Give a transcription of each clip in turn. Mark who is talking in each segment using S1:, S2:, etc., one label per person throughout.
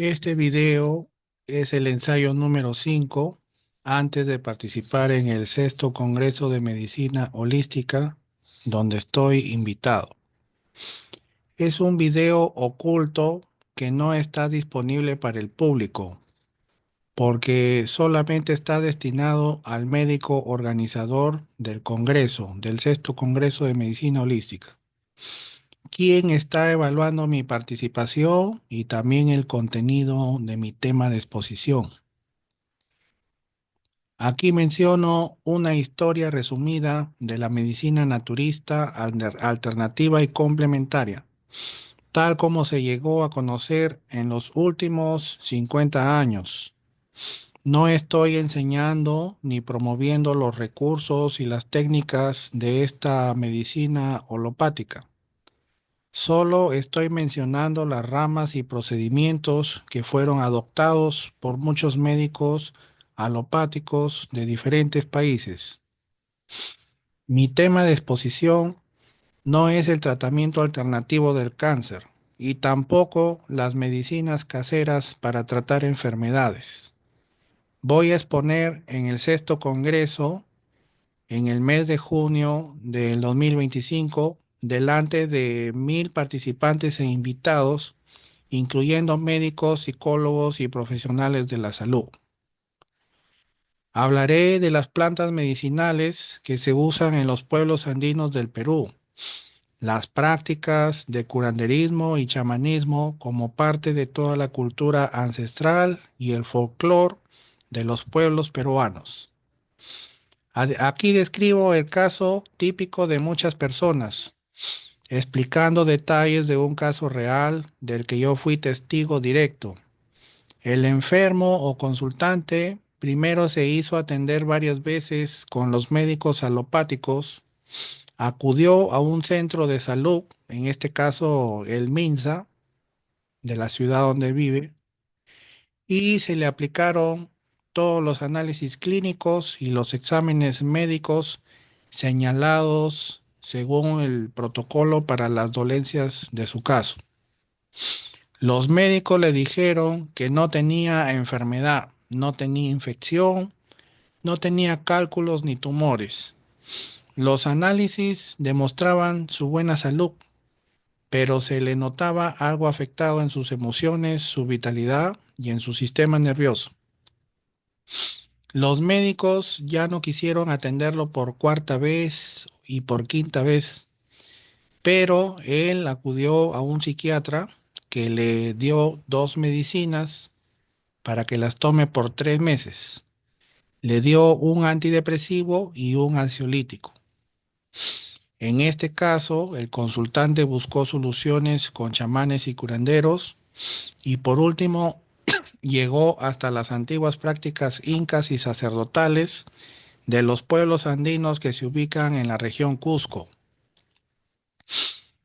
S1: Este video es el ensayo número 5 antes de participar en el sexto Congreso de Medicina Holística, donde estoy invitado. Es un video oculto que no está disponible para el público, porque solamente está destinado al médico organizador del Congreso, del sexto Congreso de Medicina Holística, quien está evaluando mi participación y también el contenido de mi tema de exposición. Aquí menciono una historia resumida de la medicina naturista, alternativa y complementaria, tal como se llegó a conocer en los últimos 50 años. No estoy enseñando ni promoviendo los recursos y las técnicas de esta medicina holopática. Solo estoy mencionando las ramas y procedimientos que fueron adoptados por muchos médicos alopáticos de diferentes países. Mi tema de exposición no es el tratamiento alternativo del cáncer y tampoco las medicinas caseras para tratar enfermedades. Voy a exponer en el sexto congreso en el mes de junio del 2025 delante de 1,000 participantes e invitados, incluyendo médicos, psicólogos y profesionales de la salud. Hablaré de las plantas medicinales que se usan en los pueblos andinos del Perú, las prácticas de curanderismo y chamanismo como parte de toda la cultura ancestral y el folclore de los pueblos peruanos. Aquí describo el caso típico de muchas personas, explicando detalles de un caso real del que yo fui testigo directo. El enfermo o consultante primero se hizo atender varias veces con los médicos alopáticos, acudió a un centro de salud, en este caso el MINSA, de la ciudad donde vive, y se le aplicaron todos los análisis clínicos y los exámenes médicos señalados según el protocolo para las dolencias de su caso. Los médicos le dijeron que no tenía enfermedad, no tenía infección, no tenía cálculos ni tumores. Los análisis demostraban su buena salud, pero se le notaba algo afectado en sus emociones, su vitalidad y en su sistema nervioso. Los médicos ya no quisieron atenderlo por cuarta vez y por quinta vez, pero él acudió a un psiquiatra que le dio dos medicinas para que las tome por 3 meses. Le dio un antidepresivo y un ansiolítico. En este caso, el consultante buscó soluciones con chamanes y curanderos y por último llegó hasta las antiguas prácticas incas y sacerdotales de los pueblos andinos que se ubican en la región Cusco.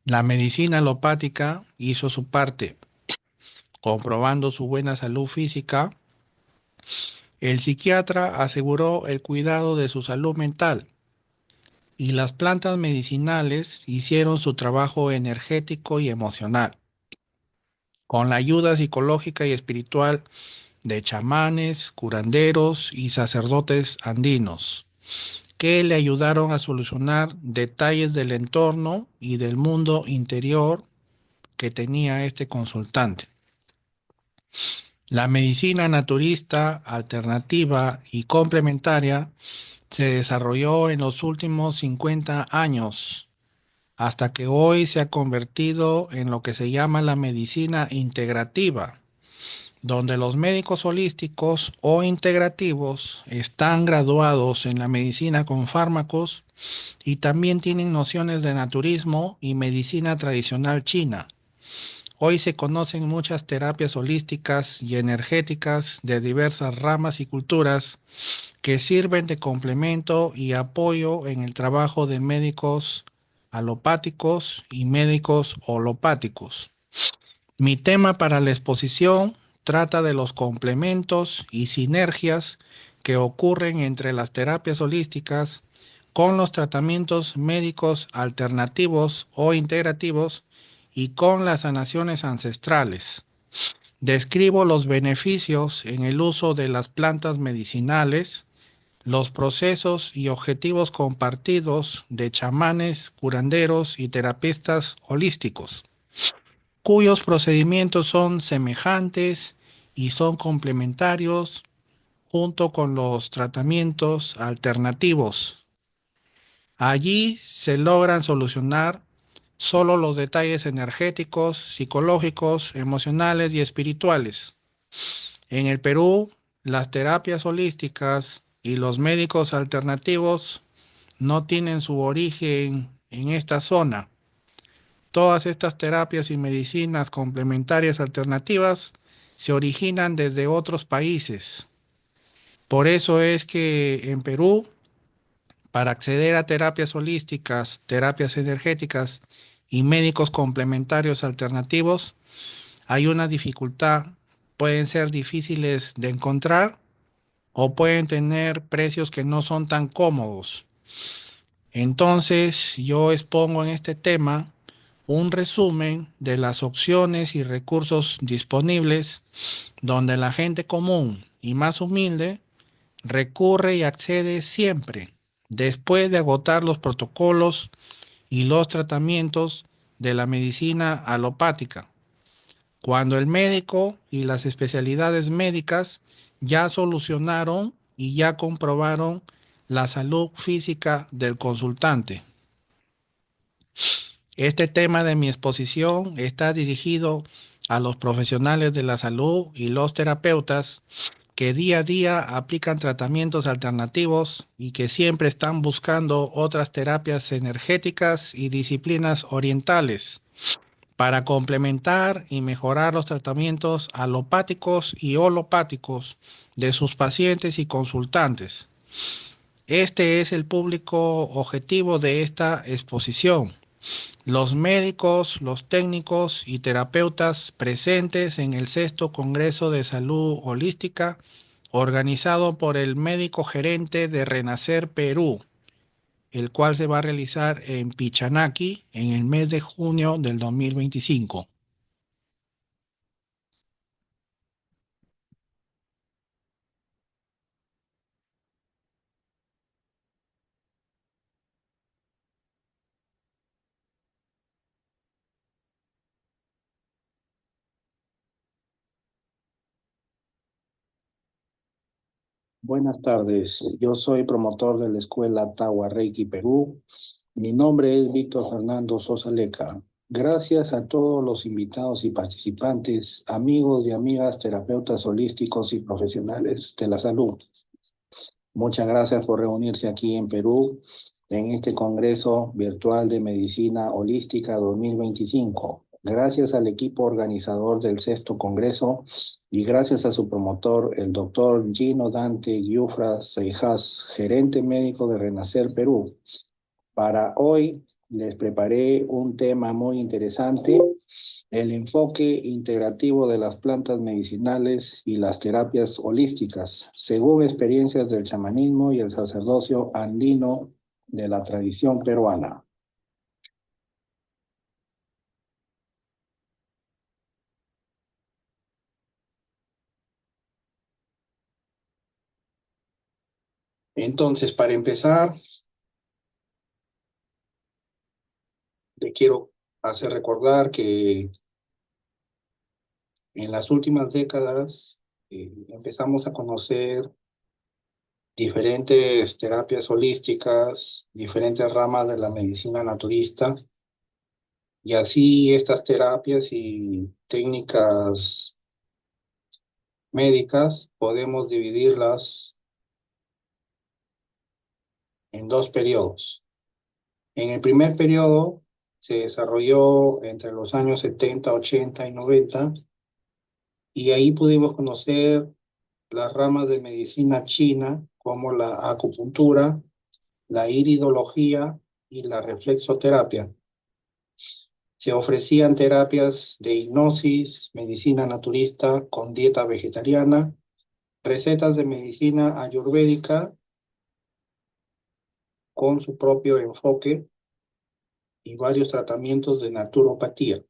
S1: La medicina alopática hizo su parte, comprobando su buena salud física. El psiquiatra aseguró el cuidado de su salud mental y las plantas medicinales hicieron su trabajo energético y emocional, con la ayuda psicológica y espiritual de chamanes, curanderos y sacerdotes andinos, que le ayudaron a solucionar detalles del entorno y del mundo interior que tenía este consultante. La medicina naturista, alternativa y complementaria se desarrolló en los últimos 50 años, hasta que hoy se ha convertido en lo que se llama la medicina integrativa, donde los médicos holísticos o integrativos están graduados en la medicina con fármacos y también tienen nociones de naturismo y medicina tradicional china. Hoy se conocen muchas terapias holísticas y energéticas de diversas ramas y culturas que sirven de complemento y apoyo en el trabajo de médicos alopáticos y médicos holopáticos. Mi tema para la exposición trata de los complementos y sinergias que ocurren entre las terapias holísticas con los tratamientos médicos alternativos o integrativos y con las sanaciones ancestrales. Describo los beneficios en el uso de las plantas medicinales, los procesos y objetivos compartidos de chamanes, curanderos y terapeutas holísticos, cuyos procedimientos son semejantes y son complementarios junto con los tratamientos alternativos. Allí se logran solucionar solo los detalles energéticos, psicológicos, emocionales y espirituales. En el Perú, las terapias holísticas y los médicos alternativos no tienen su origen en esta zona. Todas estas terapias y medicinas complementarias alternativas se originan desde otros países. Por eso es que en Perú, para acceder a terapias holísticas, terapias energéticas y médicos complementarios alternativos, hay una dificultad. Pueden ser difíciles de encontrar o pueden tener precios que no son tan cómodos. Entonces, yo expongo en este tema un resumen de las opciones y recursos disponibles donde la gente común y más humilde recurre y accede siempre después de agotar los protocolos y los tratamientos de la medicina alopática, cuando el médico y las especialidades médicas ya solucionaron y ya comprobaron la salud física del consultante. Este tema de mi exposición está dirigido a los profesionales de la salud y los terapeutas que día a día aplican tratamientos alternativos y que siempre están buscando otras terapias energéticas y disciplinas orientales para complementar y mejorar los tratamientos alopáticos y holopáticos de sus pacientes y consultantes. Este es el público objetivo de esta exposición: los médicos, los técnicos y terapeutas presentes en el sexto Congreso de Salud Holística, organizado por el médico gerente de Renacer Perú, el cual se va a realizar en Pichanaki en el mes de junio del 2025. Buenas tardes, yo soy promotor de la Escuela Tawa Reiki Perú. Mi nombre es Víctor Fernando Sosa Leca. Gracias a todos los invitados y participantes, amigos y amigas, terapeutas holísticos y profesionales de la salud. Muchas gracias por reunirse aquí en Perú en este Congreso Virtual de Medicina Holística 2025. Gracias al equipo organizador del sexto Congreso y gracias a su promotor, el doctor Gino Dante Giufra Seijas, gerente médico de Renacer Perú. Para hoy les preparé un tema muy interesante: el enfoque integrativo de las plantas medicinales y las terapias holísticas, según experiencias del chamanismo y el sacerdocio andino de la tradición peruana. Entonces, para empezar, le quiero hacer recordar que en las últimas décadas empezamos a conocer diferentes terapias holísticas, diferentes ramas de la medicina naturista, y así estas terapias y técnicas médicas podemos dividirlas en dos periodos. En el primer periodo se desarrolló entre los años 70, 80 y 90, y ahí pudimos conocer las ramas de medicina china como la acupuntura, la iridología y la reflexoterapia. Se ofrecían terapias de hipnosis, medicina naturista con dieta vegetariana, recetas de medicina ayurvédica con su propio enfoque y varios tratamientos de naturopatía.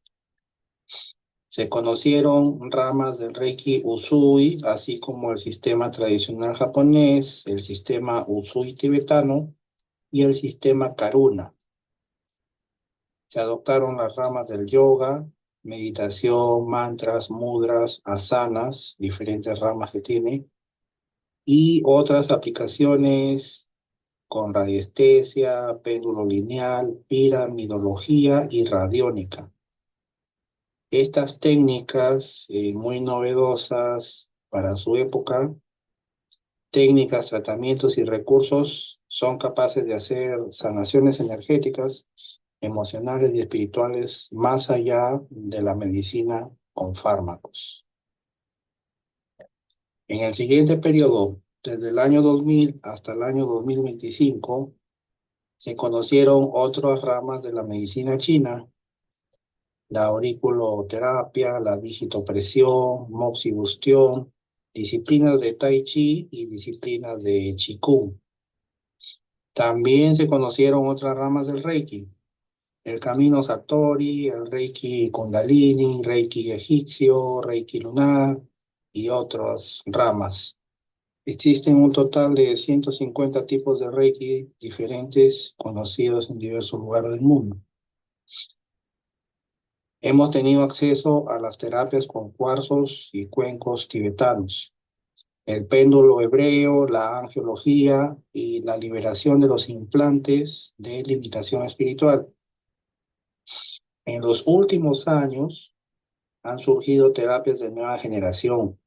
S1: Se conocieron ramas del Reiki Usui, así como el sistema tradicional japonés, el sistema Usui tibetano y el sistema Karuna. Se adoptaron las ramas del yoga, meditación, mantras, mudras, asanas, diferentes ramas que tiene, y otras aplicaciones con radiestesia, péndulo lineal, piramidología y radiónica. Estas técnicas muy novedosas para su época, técnicas, tratamientos y recursos son capaces de hacer sanaciones energéticas, emocionales y espirituales más allá de la medicina con fármacos. En el siguiente periodo, desde el año 2000 hasta el año 2025, se conocieron otras ramas de la medicina china, la auriculoterapia, la digitopresión, moxibustión, disciplinas de Tai Chi y disciplinas de Qigong. También se conocieron otras ramas del Reiki, el camino Satori, el Reiki Kundalini, Reiki egipcio, Reiki lunar y otras ramas. Existen un total de 150 tipos de Reiki diferentes conocidos en diversos lugares del mundo. Hemos tenido acceso a las terapias con cuarzos y cuencos tibetanos, el péndulo hebreo, la angiología y la liberación de los implantes de limitación espiritual. En los últimos años han surgido terapias de nueva generación,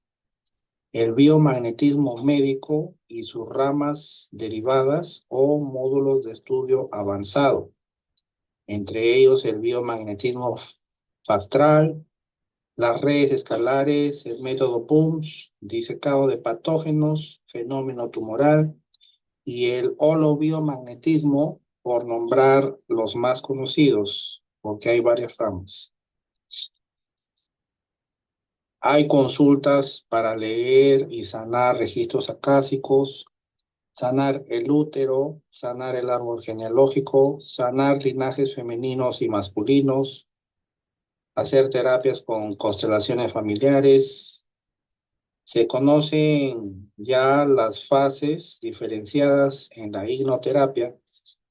S1: el biomagnetismo médico y sus ramas derivadas o módulos de estudio avanzado, entre ellos el biomagnetismo fractal, las redes escalares, el método PUMS, disecado de patógenos, fenómeno tumoral y el holobiomagnetismo, por nombrar los más conocidos, porque hay varias ramas. Hay consultas para leer y sanar registros acásicos, sanar el útero, sanar el árbol genealógico, sanar linajes femeninos y masculinos, hacer terapias con constelaciones familiares. Se conocen ya las fases diferenciadas en la hipnoterapia,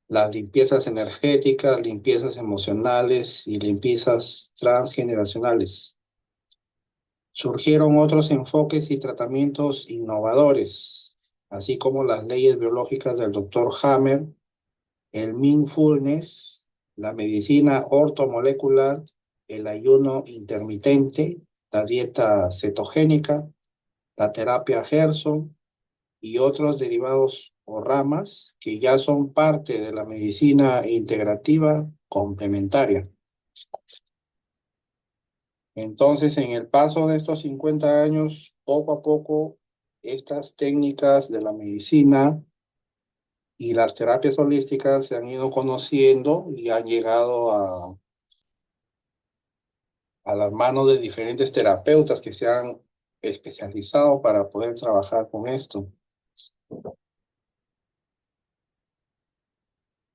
S1: las limpiezas energéticas, limpiezas emocionales y limpiezas transgeneracionales. Surgieron otros enfoques y tratamientos innovadores, así como las leyes biológicas del Dr. Hammer, el mindfulness, la medicina ortomolecular, el ayuno intermitente, la dieta cetogénica, la terapia Gerson y otros derivados o ramas que ya son parte de la medicina integrativa complementaria. Entonces, en el paso de estos 50 años, poco a poco, estas técnicas de la medicina y las terapias holísticas se han ido conociendo y han llegado a las manos de diferentes terapeutas que se han especializado para poder trabajar con esto.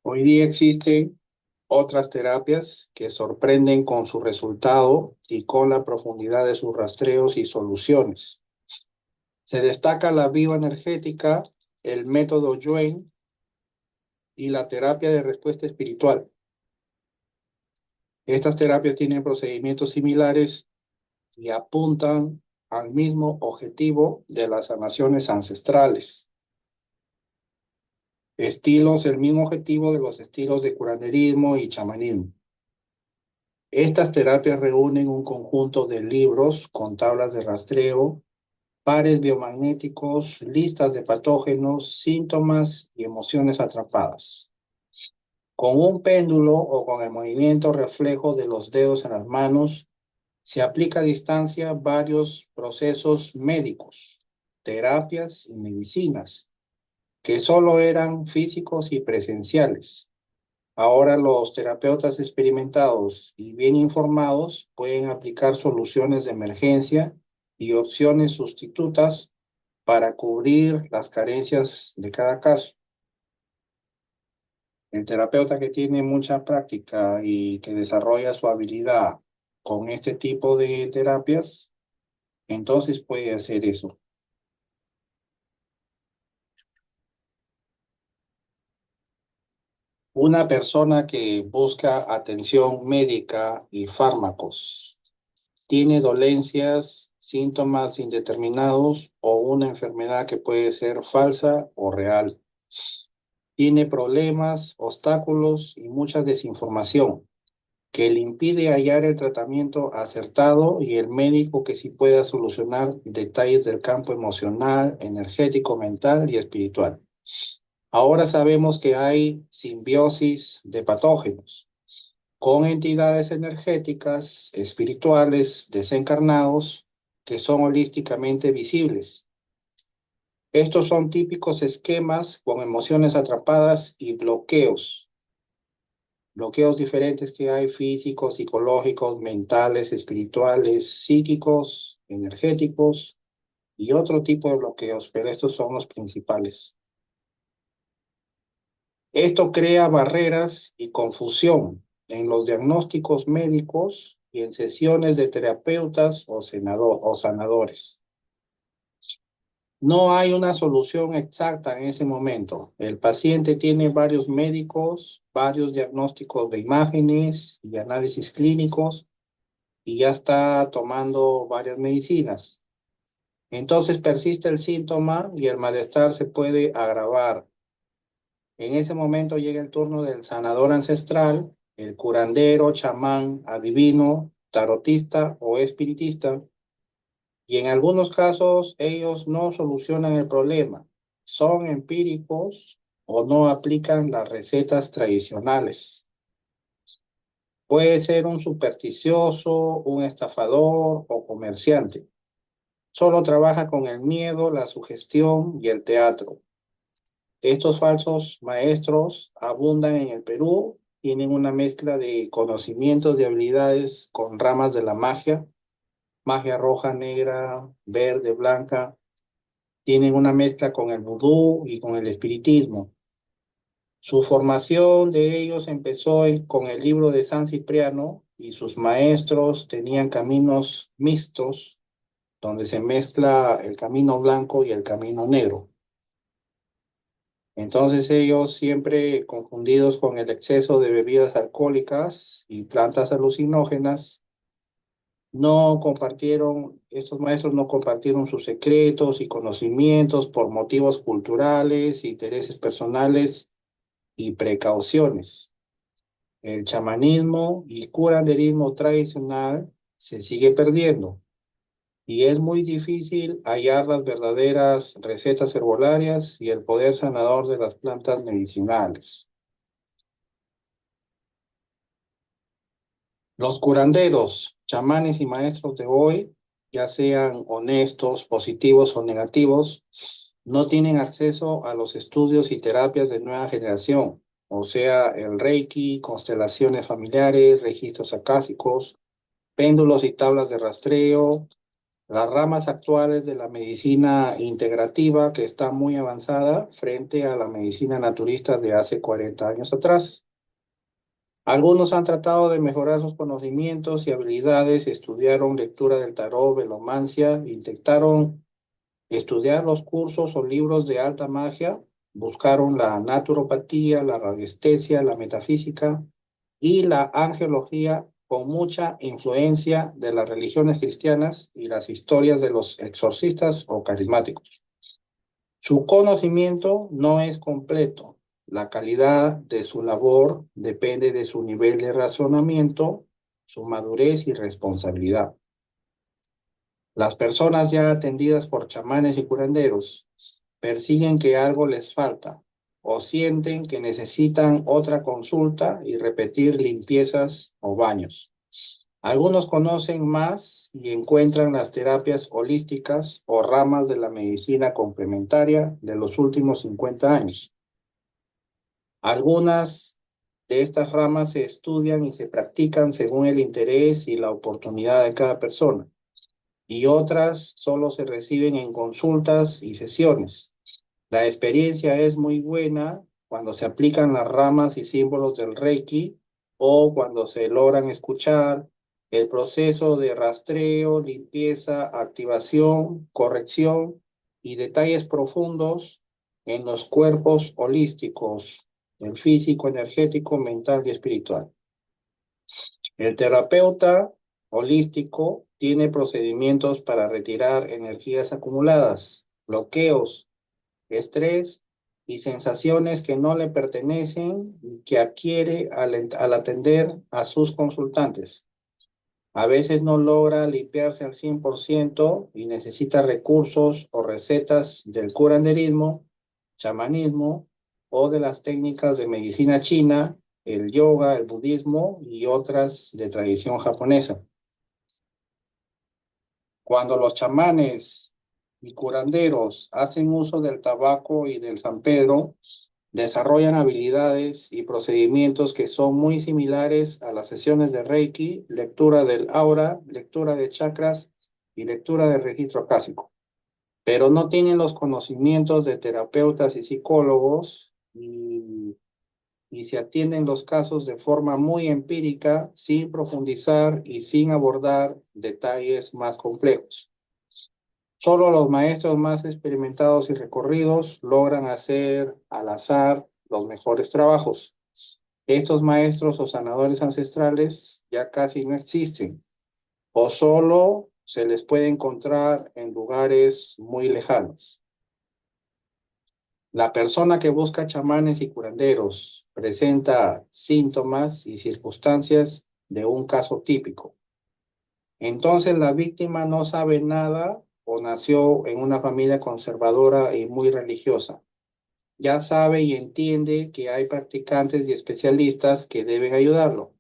S1: Hoy día existen otras terapias que sorprenden con su resultado y con la profundidad de sus rastreos y soluciones. Se destaca la bioenergética, el método Yuen y la terapia de respuesta espiritual. Estas terapias tienen procedimientos similares y apuntan al mismo objetivo de las sanaciones ancestrales. Estilos, el mismo objetivo de los estilos de curanderismo y chamanismo. Estas terapias reúnen un conjunto de libros con tablas de rastreo, pares biomagnéticos, listas de patógenos, síntomas y emociones atrapadas. Con un péndulo o con el movimiento reflejo de los dedos en las manos, se aplica a distancia varios procesos médicos, terapias y medicinas, que solo eran físicos y presenciales. Ahora los terapeutas experimentados y bien informados pueden aplicar soluciones de emergencia y opciones sustitutas para cubrir las carencias de cada caso. El terapeuta que tiene mucha práctica y que desarrolla su habilidad con este tipo de terapias, entonces puede hacer eso. Una persona que busca atención médica y fármacos, tiene dolencias, síntomas indeterminados o una enfermedad que puede ser falsa o real. Tiene problemas, obstáculos y mucha desinformación que le impide hallar el tratamiento acertado y el médico que sí pueda solucionar detalles del campo emocional, energético, mental y espiritual. Ahora sabemos que hay simbiosis de patógenos con entidades energéticas, espirituales, desencarnados, que son holísticamente visibles. Estos son típicos esquemas con emociones atrapadas y bloqueos diferentes que hay físicos, psicológicos, mentales, espirituales, psíquicos, energéticos y otro tipo de bloqueos, pero estos son los principales. Esto crea barreras y confusión en los diagnósticos médicos y en sesiones de terapeutas o sanadores. No hay una solución exacta en ese momento. El paciente tiene varios médicos, varios diagnósticos de imágenes y análisis clínicos y ya está tomando varias medicinas. Entonces persiste el síntoma y el malestar se puede agravar. En ese momento llega el turno del sanador ancestral, el curandero, chamán, adivino, tarotista o espiritista, y en algunos casos ellos no solucionan el problema, son empíricos o no aplican las recetas tradicionales. Puede ser un supersticioso, un estafador o comerciante. Solo trabaja con el miedo, la sugestión y el teatro. Estos falsos maestros abundan en el Perú, tienen una mezcla de conocimientos y habilidades con ramas de la magia, magia roja, negra, verde, blanca, tienen una mezcla con el vudú y con el espiritismo. Su formación de ellos empezó con el libro de San Cipriano y sus maestros tenían caminos mixtos donde se mezcla el camino blanco y el camino negro. Entonces ellos siempre confundidos con el exceso de bebidas alcohólicas y plantas alucinógenas, no compartieron, estos maestros no compartieron sus secretos y conocimientos por motivos culturales, intereses personales y precauciones. El chamanismo y curanderismo tradicional se sigue perdiendo y es muy difícil hallar las verdaderas recetas herbolarias y el poder sanador de las plantas medicinales. Los curanderos, chamanes y maestros de hoy, ya sean honestos, positivos o negativos, no tienen acceso a los estudios y terapias de nueva generación, o sea, el Reiki, constelaciones familiares, registros acásicos, péndulos y tablas de rastreo, las ramas actuales de la medicina integrativa que está muy avanzada frente a la medicina naturista de hace 40 años atrás. Algunos han tratado de mejorar sus conocimientos y habilidades, estudiaron lectura del tarot, velomancia, intentaron estudiar los cursos o libros de alta magia, buscaron la naturopatía, la radiestesia, la metafísica y la angelología con mucha influencia de las religiones cristianas y las historias de los exorcistas o carismáticos. Su conocimiento no es completo. La calidad de su labor depende de su nivel de razonamiento, su madurez y responsabilidad. Las personas ya atendidas por chamanes y curanderos persiguen que algo les falta o sienten que necesitan otra consulta y repetir limpiezas o baños. Algunos conocen más y encuentran las terapias holísticas o ramas de la medicina complementaria de los últimos 50 años. Algunas de estas ramas se estudian y se practican según el interés y la oportunidad de cada persona, y otras solo se reciben en consultas y sesiones. La experiencia es muy buena cuando se aplican las ramas y símbolos del Reiki o cuando se logran escuchar el proceso de rastreo, limpieza, activación, corrección y detalles profundos en los cuerpos holísticos, el físico, energético, mental y espiritual. El terapeuta holístico tiene procedimientos para retirar energías acumuladas, bloqueos, estrés y sensaciones que no le pertenecen y que adquiere al atender a sus consultantes. A veces no logra limpiarse al 100% y necesita recursos o recetas del curanderismo, chamanismo o de las técnicas de medicina china, el yoga, el budismo y otras de tradición japonesa. Cuando los chamanes y curanderos hacen uso del tabaco y del San Pedro, desarrollan habilidades y procedimientos que son muy similares a las sesiones de Reiki, lectura del aura, lectura de chakras y lectura del registro acásico, pero no tienen los conocimientos de terapeutas y psicólogos y se atienden los casos de forma muy empírica, sin profundizar y sin abordar detalles más complejos. Solo los maestros más experimentados y recorridos logran hacer al azar los mejores trabajos. Estos maestros o sanadores ancestrales ya casi no existen o solo se les puede encontrar en lugares muy lejanos. La persona que busca chamanes y curanderos presenta síntomas y circunstancias de un caso típico. Entonces la víctima no sabe nada o nació en una familia conservadora y muy religiosa. Ya sabe y entiende que hay practicantes y especialistas que deben ayudarlo.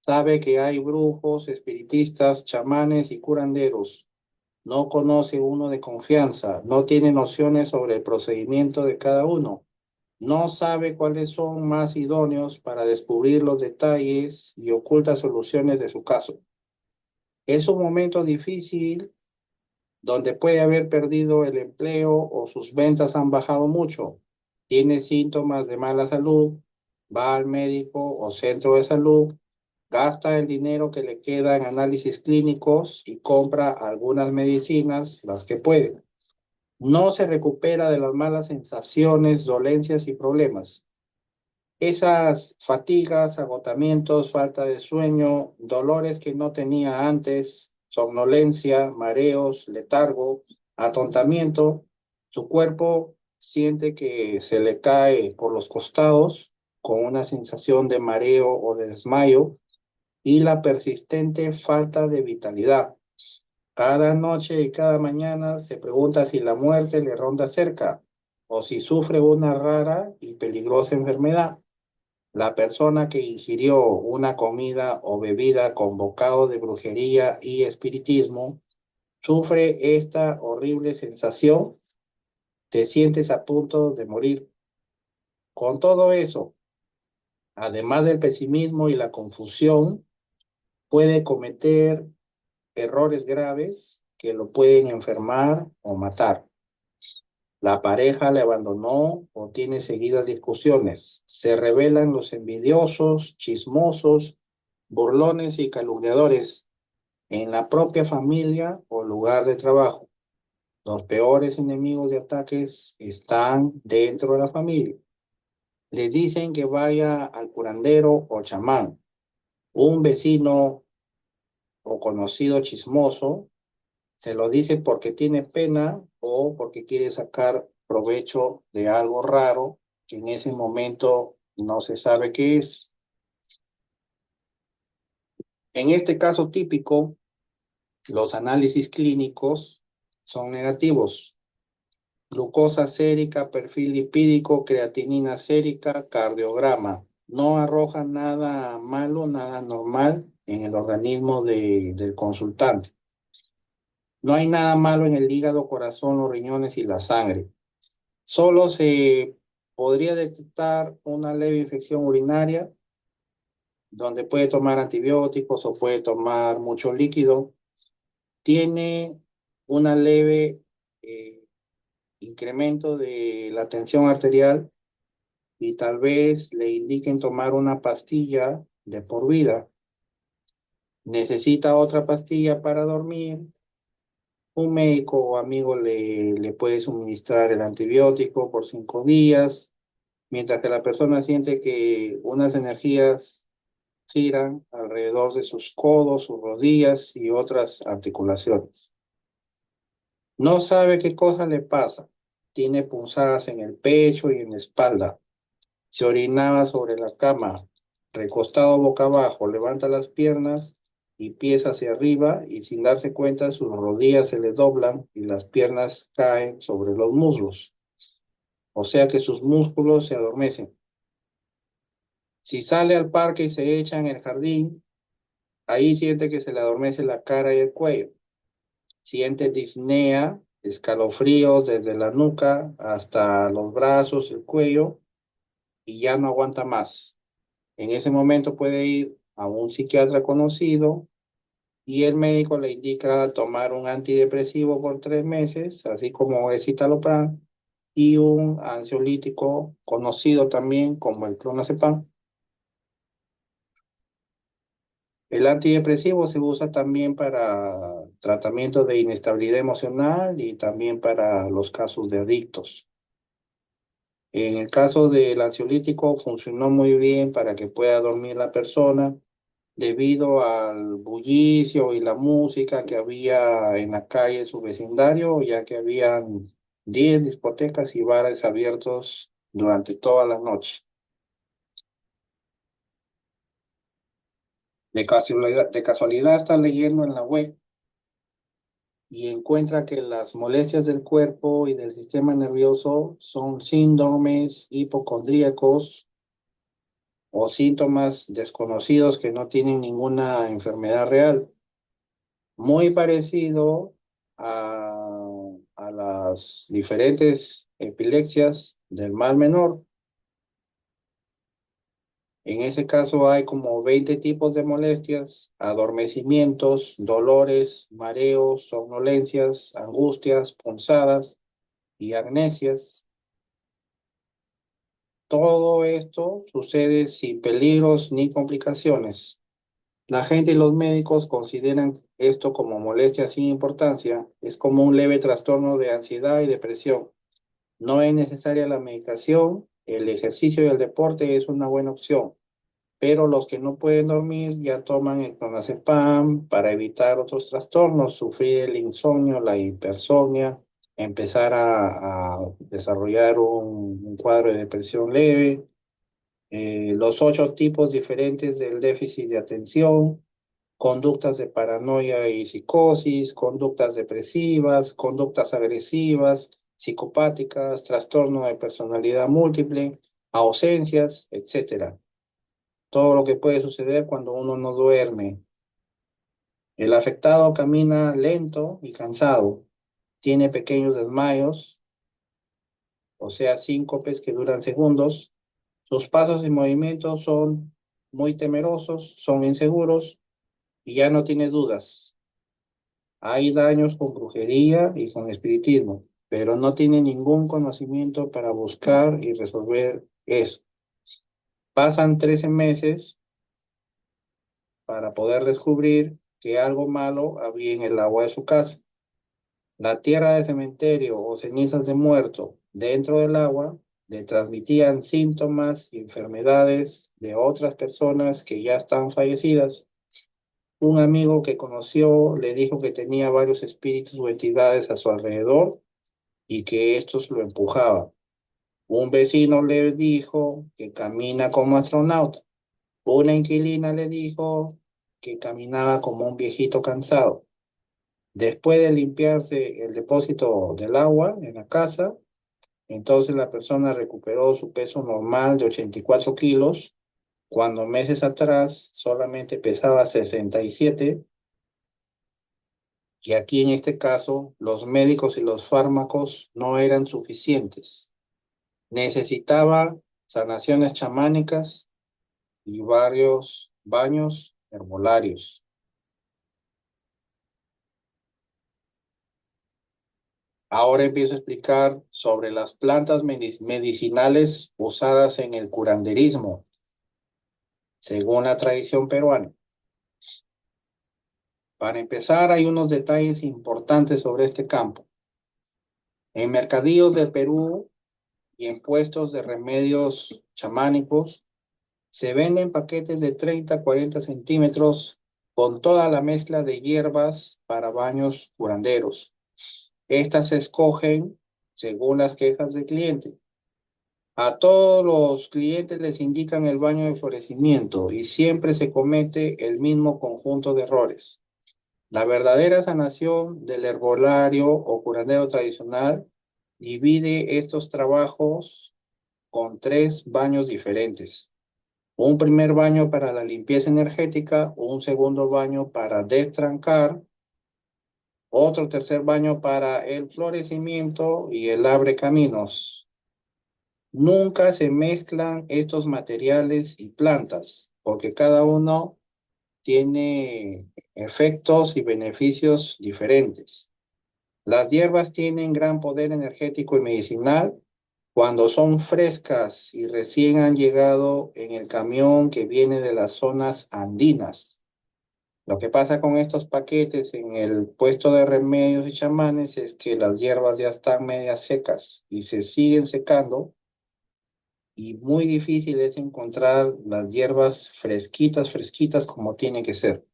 S1: Sabe que hay brujos, espiritistas, chamanes y curanderos. No conoce uno de confianza, no tiene nociones sobre el procedimiento de cada uno. No sabe cuáles son más idóneos para descubrir los detalles y ocultas soluciones de su caso. Es un momento difícil donde puede haber perdido el empleo o sus ventas han bajado mucho, tiene síntomas de mala salud, va al médico o centro de salud, gasta el dinero que le queda en análisis clínicos y compra algunas medicinas, las que puede. No se recupera de las malas sensaciones, dolencias y problemas. Esas fatigas, agotamientos, falta de sueño, dolores que no tenía antes, somnolencia, mareos, letargo, atontamiento, su cuerpo siente que se le cae por los costados con una sensación de mareo o de desmayo y la persistente falta de vitalidad. Cada noche y cada mañana se pregunta si la muerte le ronda cerca o si sufre una rara y peligrosa enfermedad. La persona que ingirió una comida o bebida con bocado de brujería y espiritismo sufre esta horrible sensación, te sientes a punto de morir. Con todo eso, además del pesimismo y la confusión, puede cometer errores graves que lo pueden enfermar o matar. La pareja le abandonó o tiene seguidas discusiones. Se revelan los envidiosos, chismosos, burlones y calumniadores en la propia familia o lugar de trabajo. Los peores enemigos de ataques están dentro de la familia. Les dicen que vaya al curandero o chamán. Un vecino o conocido chismoso se lo dice porque tiene pena o porque quiere sacar provecho de algo raro que en ese momento no se sabe qué es. En este caso típico, los análisis clínicos son negativos. Glucosa sérica, perfil lipídico, creatinina sérica, cardiograma. No arroja nada malo, nada normal en el organismo del consultante. No hay nada malo en el hígado, corazón, los riñones y la sangre. Solo se podría detectar una leve infección urinaria, donde puede tomar antibióticos o puede tomar mucho líquido. Tiene una leve incremento de la tensión arterial y tal vez le indiquen tomar una pastilla de por vida. necesita otra pastilla para dormir, un médico o amigo le puede suministrar el antibiótico por 5 días, mientras que la persona siente que unas energías giran alrededor de sus codos, sus rodillas y otras articulaciones. No sabe qué cosa le pasa. Tiene punzadas en el pecho y en la espalda. Se orinaba sobre la cama, recostado boca abajo, levanta las piernas y pies hacia arriba y sin darse cuenta sus rodillas se le doblan y las piernas caen sobre los muslos. O sea que sus músculos se adormecen. Si sale al parque y se echa en el jardín, ahí siente que se le adormece la cara y el cuello. Siente disnea, escalofríos desde la nuca hasta los brazos, el cuello y ya no aguanta más. En ese momento puede ir a un psiquiatra conocido y el médico le indica tomar un antidepresivo por 3 meses, así como escitalopram y un ansiolítico conocido también como el clonazepam. El antidepresivo se usa también para tratamiento de inestabilidad emocional y también para los casos de adictos. En el caso del ansiolítico funcionó muy bien para que pueda dormir la persona debido al bullicio y la música que había en la calle en su vecindario, ya que habían 10 discotecas y bares abiertos durante toda la noche. De casualidad está leyendo en la web y encuentra que las molestias del cuerpo y del sistema nervioso son síndromes hipocondríacos o síntomas desconocidos que no tienen ninguna enfermedad real, muy parecido a las diferentes epilepsias del mal menor. En ese caso hay como 20 tipos de molestias, adormecimientos, dolores, mareos, somnolencias, angustias, punzadas y amnesias. Todo esto sucede sin peligros ni complicaciones. La gente y los médicos consideran esto como molestia sin importancia. Es como un leve trastorno de ansiedad y depresión. No es necesaria la medicación, el ejercicio y el deporte es una buena opción, pero los que no pueden dormir ya toman el clonazepam para evitar otros trastornos, sufrir el insomnio, la hipersomnia, empezar a desarrollar un cuadro de depresión leve, los 8 tipos diferentes del déficit de atención, conductas de paranoia y psicosis, conductas depresivas, conductas agresivas, psicopáticas, trastorno de personalidad múltiple, ausencias, etcétera. Todo lo que puede suceder cuando uno no duerme. El afectado camina lento y cansado, tiene pequeños desmayos, o sea, síncopes que duran segundos. Sus pasos y movimientos son muy temerosos, son inseguros y ya no tiene dudas. Hay daños con brujería y con espiritismo, pero no tiene ningún conocimiento para buscar y resolver eso. Pasan 13 meses para poder descubrir que algo malo había en el agua de su casa. La tierra de cementerio o cenizas de muerto dentro del agua le transmitían síntomas y enfermedades de otras personas que ya están fallecidas. Un amigo que conoció le dijo que tenía varios espíritus o entidades a su alrededor y que estos lo empujaban. Un vecino le dijo que camina como astronauta. Una inquilina le dijo que caminaba como un viejito cansado. Después de limpiarse el depósito del agua en la casa, entonces la persona recuperó su peso normal de 84 kilos, cuando meses atrás solamente pesaba 67, y aquí en este caso los médicos y los fármacos no eran suficientes. Necesitaba sanaciones chamánicas y varios baños herbolarios. Ahora empiezo a explicar sobre las plantas medicinales usadas en el curanderismo, según la tradición peruana. Para empezar, hay unos detalles importantes sobre este campo. En mercadillos del Perú y en puestos de remedios chamánicos, se venden paquetes de 30 a 40 centímetros con toda la mezcla de hierbas para baños curanderos. Estas se escogen según las quejas del cliente. A todos los clientes les indican el baño de florecimiento y siempre se comete el mismo conjunto de errores. La verdadera sanación del herbolario o curandero tradicional divide estos trabajos con tres baños diferentes. Un primer baño para la limpieza energética, un segundo baño para destrancar, otro tercer baño para el florecimiento y el abre caminos. Nunca se mezclan estos materiales y plantas, porque cada uno tiene efectos y beneficios diferentes. Las hierbas tienen gran poder energético y medicinal cuando son frescas y recién han llegado en el camión que viene de las zonas andinas. Lo que pasa con estos paquetes en el puesto de remedios y chamanes es que las hierbas ya están medias secas y se siguen secando y muy difícil es encontrar las hierbas fresquitas, fresquitas como tiene que ser.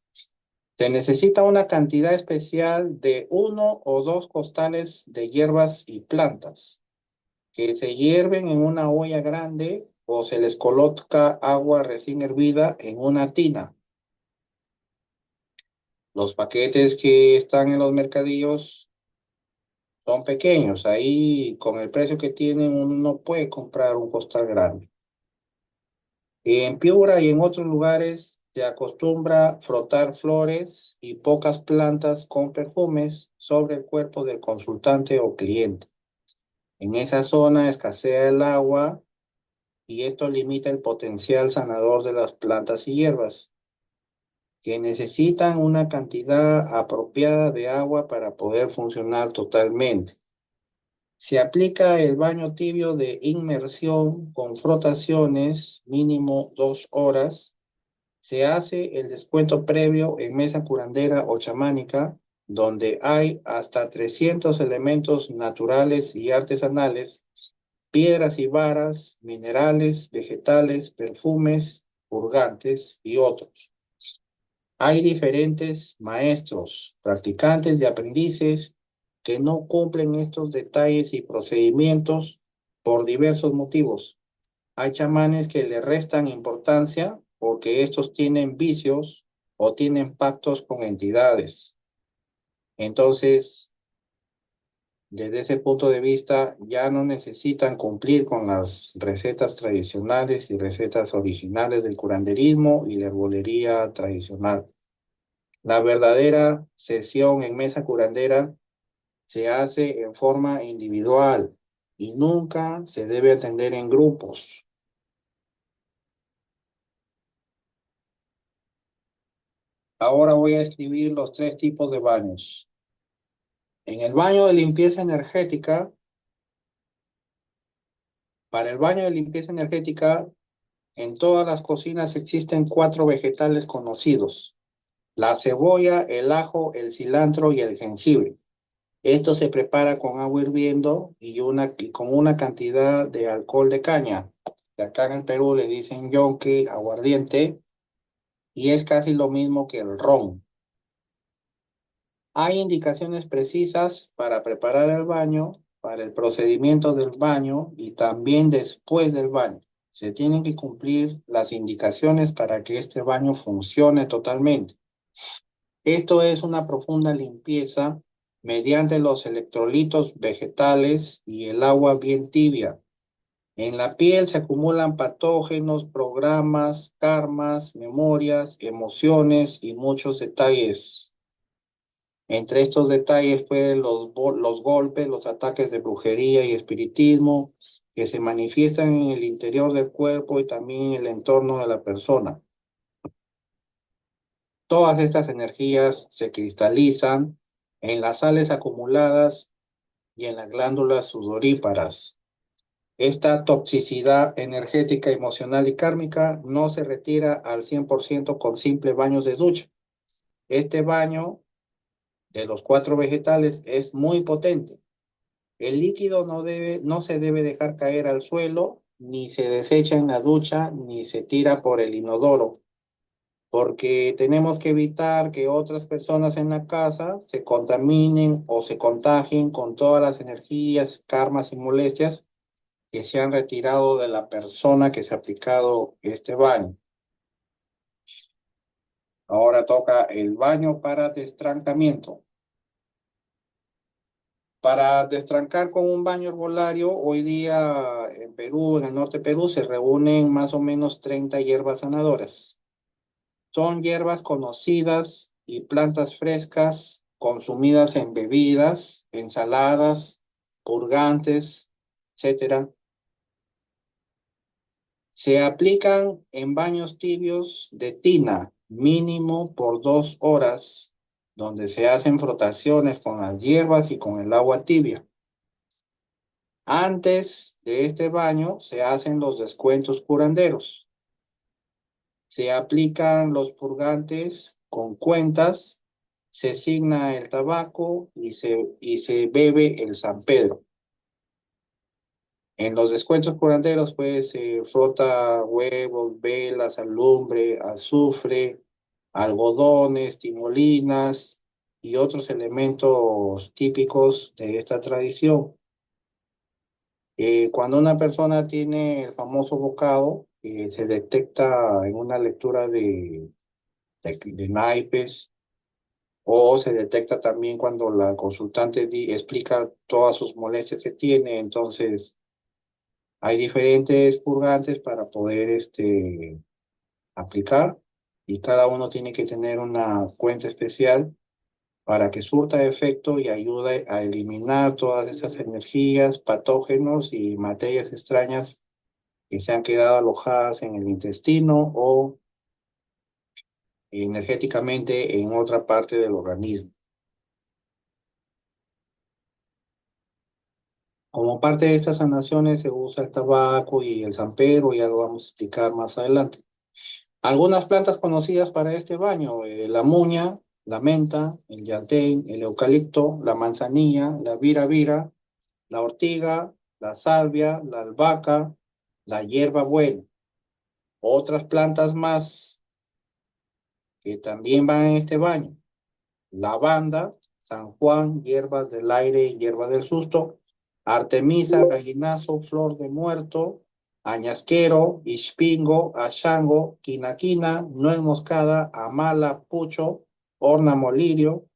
S1: Se necesita una cantidad especial de 1 o 2 costales de hierbas y plantas que se hierven en una olla grande o se les coloca agua recién hervida en una tina. Los paquetes que están en los mercadillos son pequeños. Ahí, con el precio que tienen, uno no puede comprar un costal grande. En Piura y en otros lugares se acostumbra frotar flores y pocas plantas con perfumes sobre el cuerpo del consultante o cliente. En esa zona escasea el agua y esto limita el potencial sanador de las plantas y hierbas, que necesitan una cantidad apropiada de agua para poder funcionar totalmente. Se aplica el baño tibio de inmersión con frotaciones, mínimo 2 horas. Se hace el descuento previo en mesa curandera o chamánica, donde hay hasta 300 elementos naturales y artesanales, piedras y varas, minerales, vegetales, perfumes, purgantes y otros. Hay diferentes maestros, practicantes y aprendices que no cumplen estos detalles y procedimientos por diversos motivos. Hay chamanes que le restan importancia porque estos tienen vicios o tienen pactos con entidades. Entonces, desde ese punto de vista, ya no necesitan cumplir con las recetas tradicionales y recetas originales del curanderismo y la herbolería tradicional. La verdadera sesión en mesa curandera se hace en forma individual y nunca se debe atender en grupos. Ahora voy a escribir los tres tipos de baños. En el baño de limpieza energética, para el baño de limpieza energética, en todas las cocinas existen 4 vegetales conocidos: la cebolla, el ajo, el cilantro y el jengibre. Esto se prepara con agua hirviendo y con una cantidad de alcohol de caña, que acá en el Perú le dicen yonque, aguardiente, y es casi lo mismo que el ron. Hay indicaciones precisas para preparar el baño, para el procedimiento del baño y también después del baño. Se tienen que cumplir las indicaciones para que este baño funcione totalmente. Esto es una profunda limpieza mediante los electrolitos vegetales y el agua bien tibia. En la piel se acumulan patógenos, programas, karmas, memorias, emociones y muchos detalles. Entre estos detalles pueden los golpes, los ataques de brujería y espiritismo que se manifiestan en el interior del cuerpo y también en el entorno de la persona. Todas estas energías se cristalizan en las sales acumuladas y en las glándulas sudoríparas. Esta toxicidad energética, emocional y kármica no se retira al 100% con simples baños de ducha. Este baño de los cuatro vegetales es muy potente. El líquido no se debe dejar caer al suelo, ni se desecha en la ducha, ni se tira por el inodoro, porque tenemos que evitar que otras personas en la casa se contaminen o se contagien con todas las energías, karmas y molestias que se han retirado de la persona que se ha aplicado este baño. Ahora toca el baño para destrancamiento. Para destrancar con un baño herbolario, hoy día en Perú, en el norte de Perú, se reúnen más o menos 30 hierbas sanadoras. Son hierbas conocidas y plantas frescas consumidas en bebidas, ensaladas, purgantes, etcétera. Se aplican en baños tibios de tina, mínimo por 2 horas, donde se hacen frotaciones con las hierbas y con el agua tibia. Antes de este baño se hacen los descuentos curanderos. Se aplican los purgantes con cuentas, se signa el tabaco y se bebe el San Pedro. En los descuentos curanderos, pues, se frota huevos, velas, alumbre, azufre, algodones, timolinas y otros elementos típicos de esta tradición. Cuando una persona tiene el famoso bocado, se detecta en una lectura de naipes, o se detecta también cuando la consultante explica todas sus molestias que tiene. Entonces, hay diferentes purgantes para poder aplicar, y cada uno tiene que tener una cuenta especial para que surta efecto y ayude a eliminar todas esas energías, patógenos y materias extrañas que se han quedado alojadas en el intestino o energéticamente en otra parte del organismo. Como parte de estas sanaciones se usa el tabaco y el San Pedro, ya lo vamos a explicar más adelante. Algunas plantas conocidas para este baño: la muña, la menta, el yantén, el eucalipto, la manzanilla, la vira, la ortiga, la salvia, la albahaca, la hierbabuena. Otras plantas más que también van en este baño: lavanda, San Juan, hierbas del aire, hierba del susto, artemisa, gallinazo, flor de muerto, añasquero, ispingo, ashango, quinaquina, nuez moscada, amala, pucho, órnamo lirio,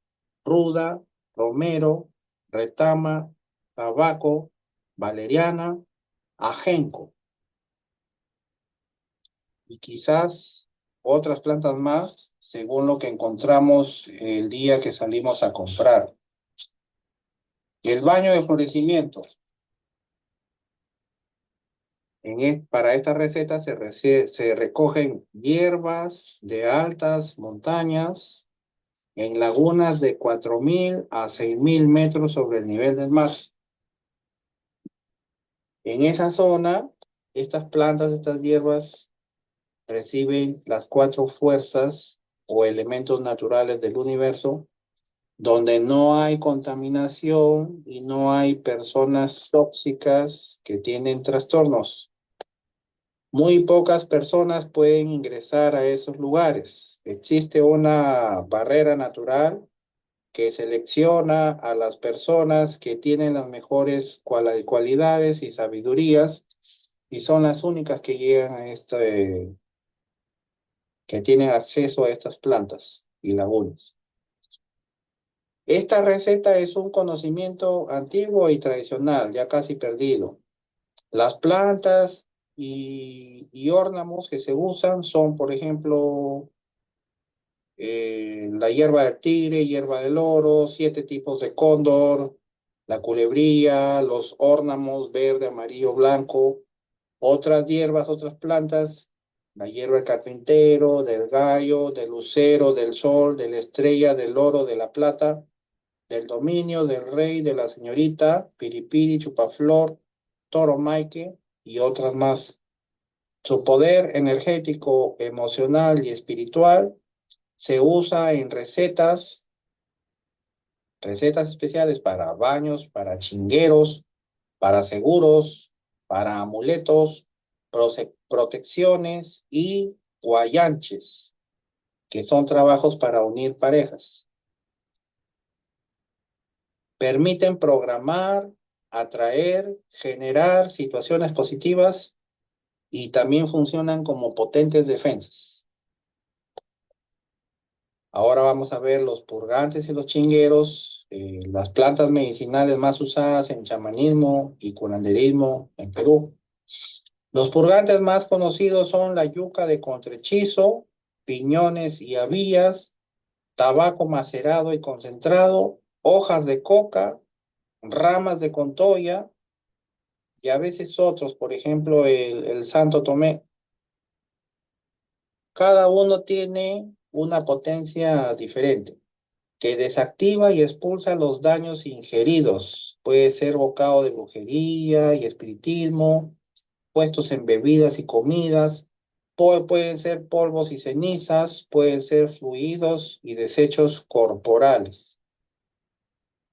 S1: ruda, romero, retama, tabaco, valeriana, ajenco, y quizás otras plantas más, según lo que encontramos el día que salimos a comprar. El baño de florecimiento. Para esta receta se recogen hierbas de altas montañas en lagunas de 4.000 a 6.000 metros sobre el nivel del mar. En esa zona, estas hierbas reciben las cuatro fuerzas o elementos naturales del universo, donde no hay contaminación y no hay personas tóxicas que tienen trastornos. Muy pocas personas pueden ingresar a esos lugares. Existe una barrera natural que selecciona a las personas que tienen las mejores cualidades y sabidurías, y son las únicas que llegan que tienen acceso a estas plantas y lagunas. Esta receta es un conocimiento antiguo y tradicional, ya casi perdido. Las plantas y órnamos que se usan son, por ejemplo, la hierba del tigre, hierba del oro, 7 tipos de cóndor, la culebría, los órnamos verde, amarillo, blanco, otras hierbas, otras plantas: la hierba del carpintero, del gallo, del lucero, del sol, de la estrella, del oro, de la plata, del dominio, del rey, de la señorita, piripiri, chupaflor, toro maique y otras más. Su poder energético, emocional y espiritual Se usa en recetas especiales para baños, para chingueros, para seguros, para amuletos, protecciones y guayanches, que son trabajos para unir parejas. Permiten programar, atraer, generar situaciones positivas y también funcionan como potentes defensas. Ahora vamos a ver los purgantes y los chingueros, las plantas medicinales más usadas en chamanismo y curanderismo en Perú. Los purgantes más conocidos son la yuca de contrahechizo, piñones y avías, tabaco macerado y concentrado, hojas de coca, ramas de contoya y a veces otros, por ejemplo, el Santo Tomé. Cada uno tiene una potencia diferente que desactiva y expulsa los daños ingeridos. Puede ser bocado de brujería y espiritismo, puestos en bebidas y comidas. Pueden ser polvos y cenizas, pueden ser fluidos y desechos corporales.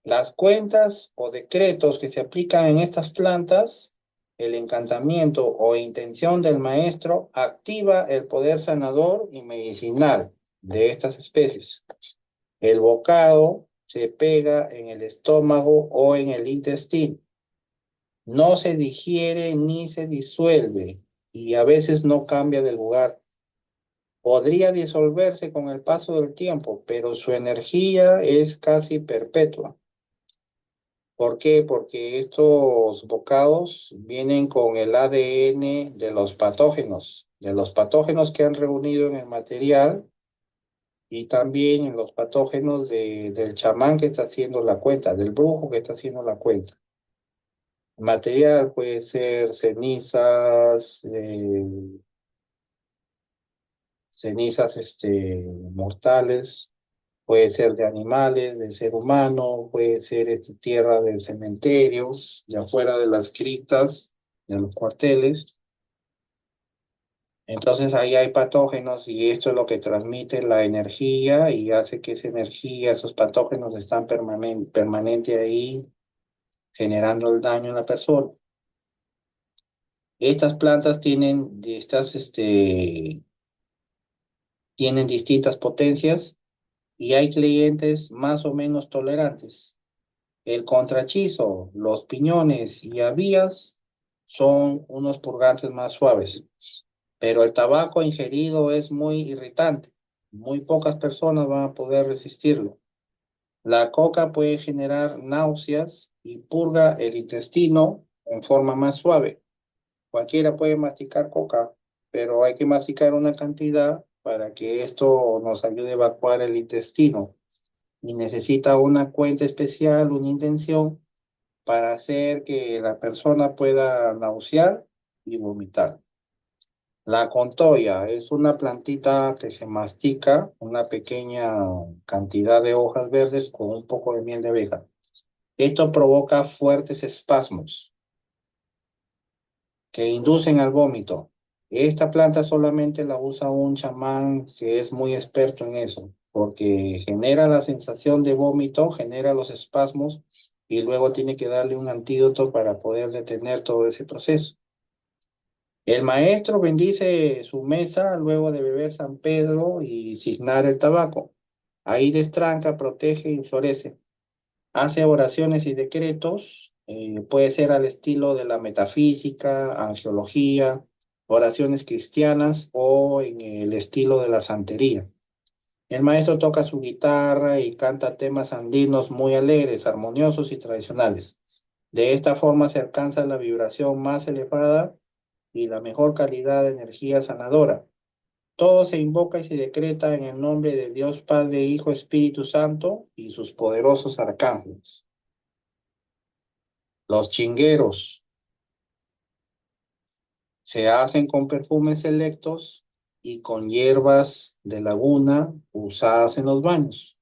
S1: Las cuentas o decretos que se aplican en estas plantas, el encantamiento o intención del maestro activa el poder sanador y medicinal de estas especies. El bocado se pega en el estómago o en el intestino. No se digiere ni se disuelve y a veces no cambia de lugar. Podría disolverse con el paso del tiempo, pero su energía es casi perpetua. ¿Por qué? Porque estos bocados vienen con el ADN de los patógenos que han reunido en el material y también en los patógenos del chamán que está haciendo la cuenta, del brujo que está haciendo la cuenta. El material puede ser cenizas mortales, puede ser de animales, de ser humano, puede ser tierra de cementerios, de afuera de las criptas, de los cuarteles. Entonces ahí hay patógenos y esto es lo que transmite la energía y hace que esa energía, esos patógenos están permanente ahí generando el daño en la persona. Estas plantas tienen distintas potencias y hay clientes más o menos tolerantes. El contrachizo, los piñones y avías son unos purgantes más suaves, pero el tabaco ingerido es muy irritante. Muy pocas personas van a poder resistirlo. La coca puede generar náuseas y purga el intestino en forma más suave. Cualquiera puede masticar coca, pero hay que masticar una cantidad para que esto nos ayude a evacuar el intestino. Y necesita una cuenta especial, una intención para hacer que la persona pueda nausear y vomitar. La contoya es una plantita que se mastica, una pequeña cantidad de hojas verdes con un poco de miel de abeja. Esto provoca fuertes espasmos que inducen al vómito. Esta planta solamente la usa un chamán que es muy experto en eso, porque genera la sensación de vómito, genera los espasmos y luego tiene que darle un antídoto para poder detener todo ese proceso. El maestro bendice su mesa luego de beber San Pedro y signar el tabaco. Ahí destranca, protege y florece. Hace oraciones y decretos, puede ser al estilo de la metafísica, angiología, oraciones cristianas o en el estilo de la santería. El maestro toca su guitarra y canta temas andinos muy alegres, armoniosos y tradicionales. De esta forma se alcanza la vibración más elevada y la mejor calidad de energía sanadora. Todo se invoca y se decreta en el nombre de Dios Padre, Hijo, Espíritu Santo y sus poderosos arcángeles. Los chingueros se hacen con perfumes selectos y con hierbas de laguna usadas en los baños.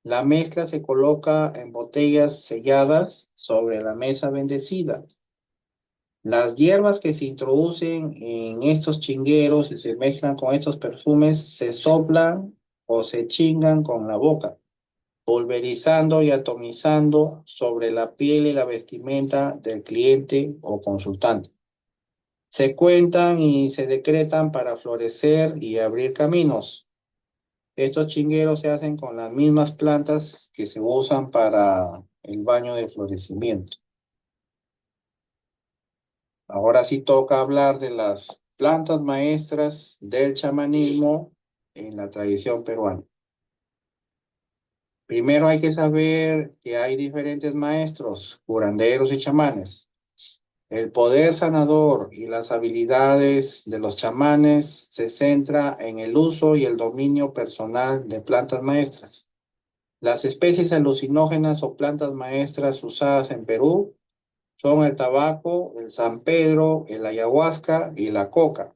S1: La mezcla se coloca en botellas selladas sobre la mesa bendecida. Las hierbas que se introducen en estos chingueros y se mezclan con estos perfumes se soplan o se chingan con la boca, pulverizando y atomizando sobre la piel y la vestimenta del cliente o consultante. Se cuentan y se decretan para florecer y abrir caminos. Estos chingueros se hacen con las mismas plantas que se usan para el baño de florecimiento. Ahora sí toca hablar de las plantas maestras del chamanismo en la tradición peruana. Primero hay que saber que hay diferentes maestros, curanderos y chamanes. El poder sanador y las habilidades de los chamanes se centra en el uso y el dominio personal de plantas maestras. Las especies alucinógenas o plantas maestras usadas en Perú son el tabaco, el San Pedro, el ayahuasca y la coca.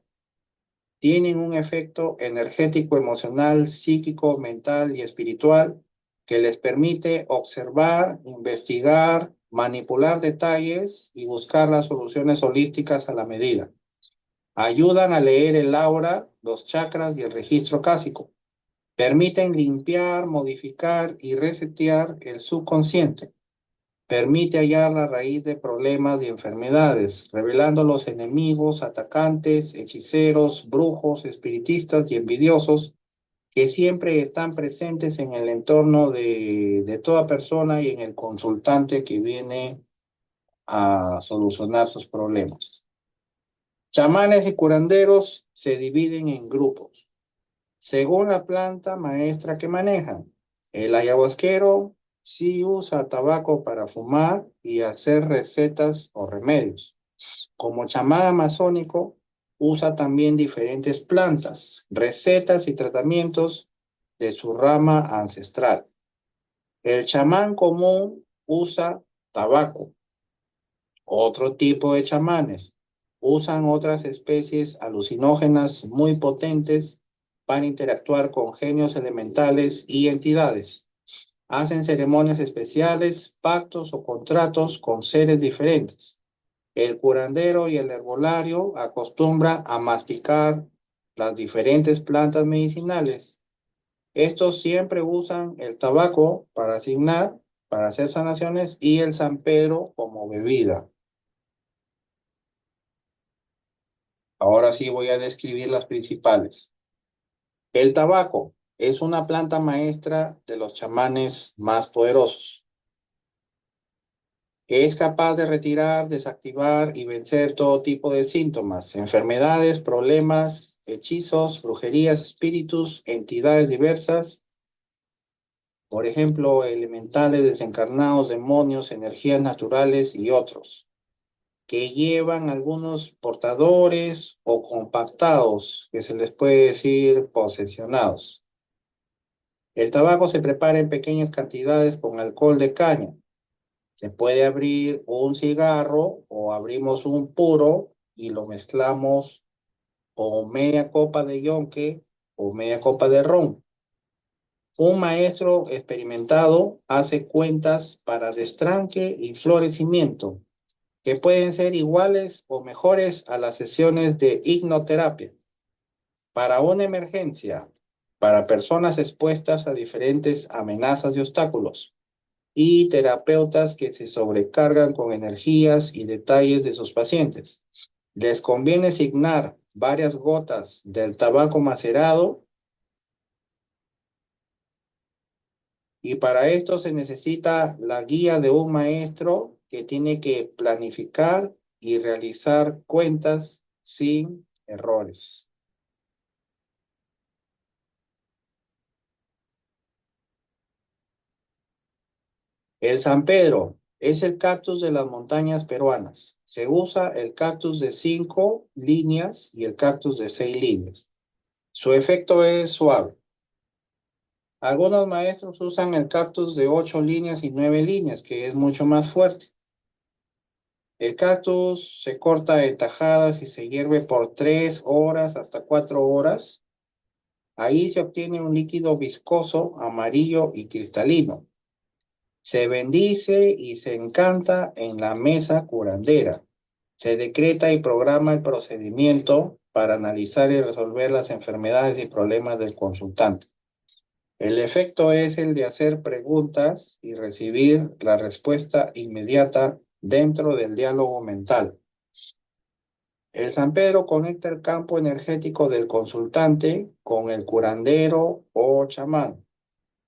S1: Tienen un efecto energético, emocional, psíquico, mental y espiritual que les permite observar, investigar, manipular detalles y buscar las soluciones holísticas a la medida. Ayudan a leer el aura, los chakras y el registro cásico. Permiten limpiar, modificar y resetear el subconsciente. Permite hallar la raíz de problemas y enfermedades, revelando los enemigos, atacantes, hechiceros, brujos, espiritistas y envidiosos que siempre están presentes en el entorno de toda persona y en el consultante que viene a solucionar sus problemas. Chamanes y curanderos se dividen en grupos según la planta maestra que manejan. El ayahuasquero sí usa tabaco para fumar y hacer recetas o remedios. Como chamán amazónico, usa también diferentes plantas, recetas y tratamientos de su rama ancestral. El chamán común usa tabaco. Otro tipo de chamanes usan otras especies alucinógenas muy potentes para interactuar con genios elementales y entidades. Hacen ceremonias especiales, pactos o contratos con seres diferentes. El curandero y el herbolario acostumbran a masticar las diferentes plantas medicinales. Estos siempre usan el tabaco para asignar, para hacer sanaciones y el San Pedro como bebida. Ahora sí voy a describir las principales. El tabaco es una planta maestra de los chamanes más poderosos. Es capaz de retirar, desactivar y vencer todo tipo de síntomas, enfermedades, problemas, hechizos, brujerías, espíritus, entidades diversas, por ejemplo, elementales desencarnados, demonios, energías naturales y otros, que llevan algunos portadores o compactados, que se les puede decir posesionados. El tabaco se prepara en pequeñas cantidades con alcohol de caña. Se puede abrir un cigarro o abrimos un puro y lo mezclamos con media copa de yonque o media copa de ron. Un maestro experimentado hace cuentas para destranque y florecimiento, que pueden ser iguales o mejores a las sesiones de hipnoterapia. Para una emergencia, para personas expuestas a diferentes amenazas y obstáculos, y terapeutas que se sobrecargan con energías y detalles de sus pacientes. Les conviene asignar varias gotas del tabaco macerado y para esto se necesita la guía de un maestro que tiene que planificar y realizar cuentas sin errores. El San Pedro es el cactus de las montañas peruanas. Se usa el cactus de 5 líneas y el cactus de 6 líneas. Su efecto es suave. Algunos maestros usan el cactus de 8 líneas y 9 líneas, que es mucho más fuerte. El cactus se corta en tajadas y se hierve por 3 horas hasta 4 horas. Ahí se obtiene un líquido viscoso, amarillo y cristalino. Se bendice y se encanta en la mesa curandera. Se decreta y programa el procedimiento para analizar y resolver las enfermedades y problemas del consultante. El efecto es el de hacer preguntas y recibir la respuesta inmediata dentro del diálogo mental. El San Pedro conecta el campo energético del consultante con el curandero o chamán.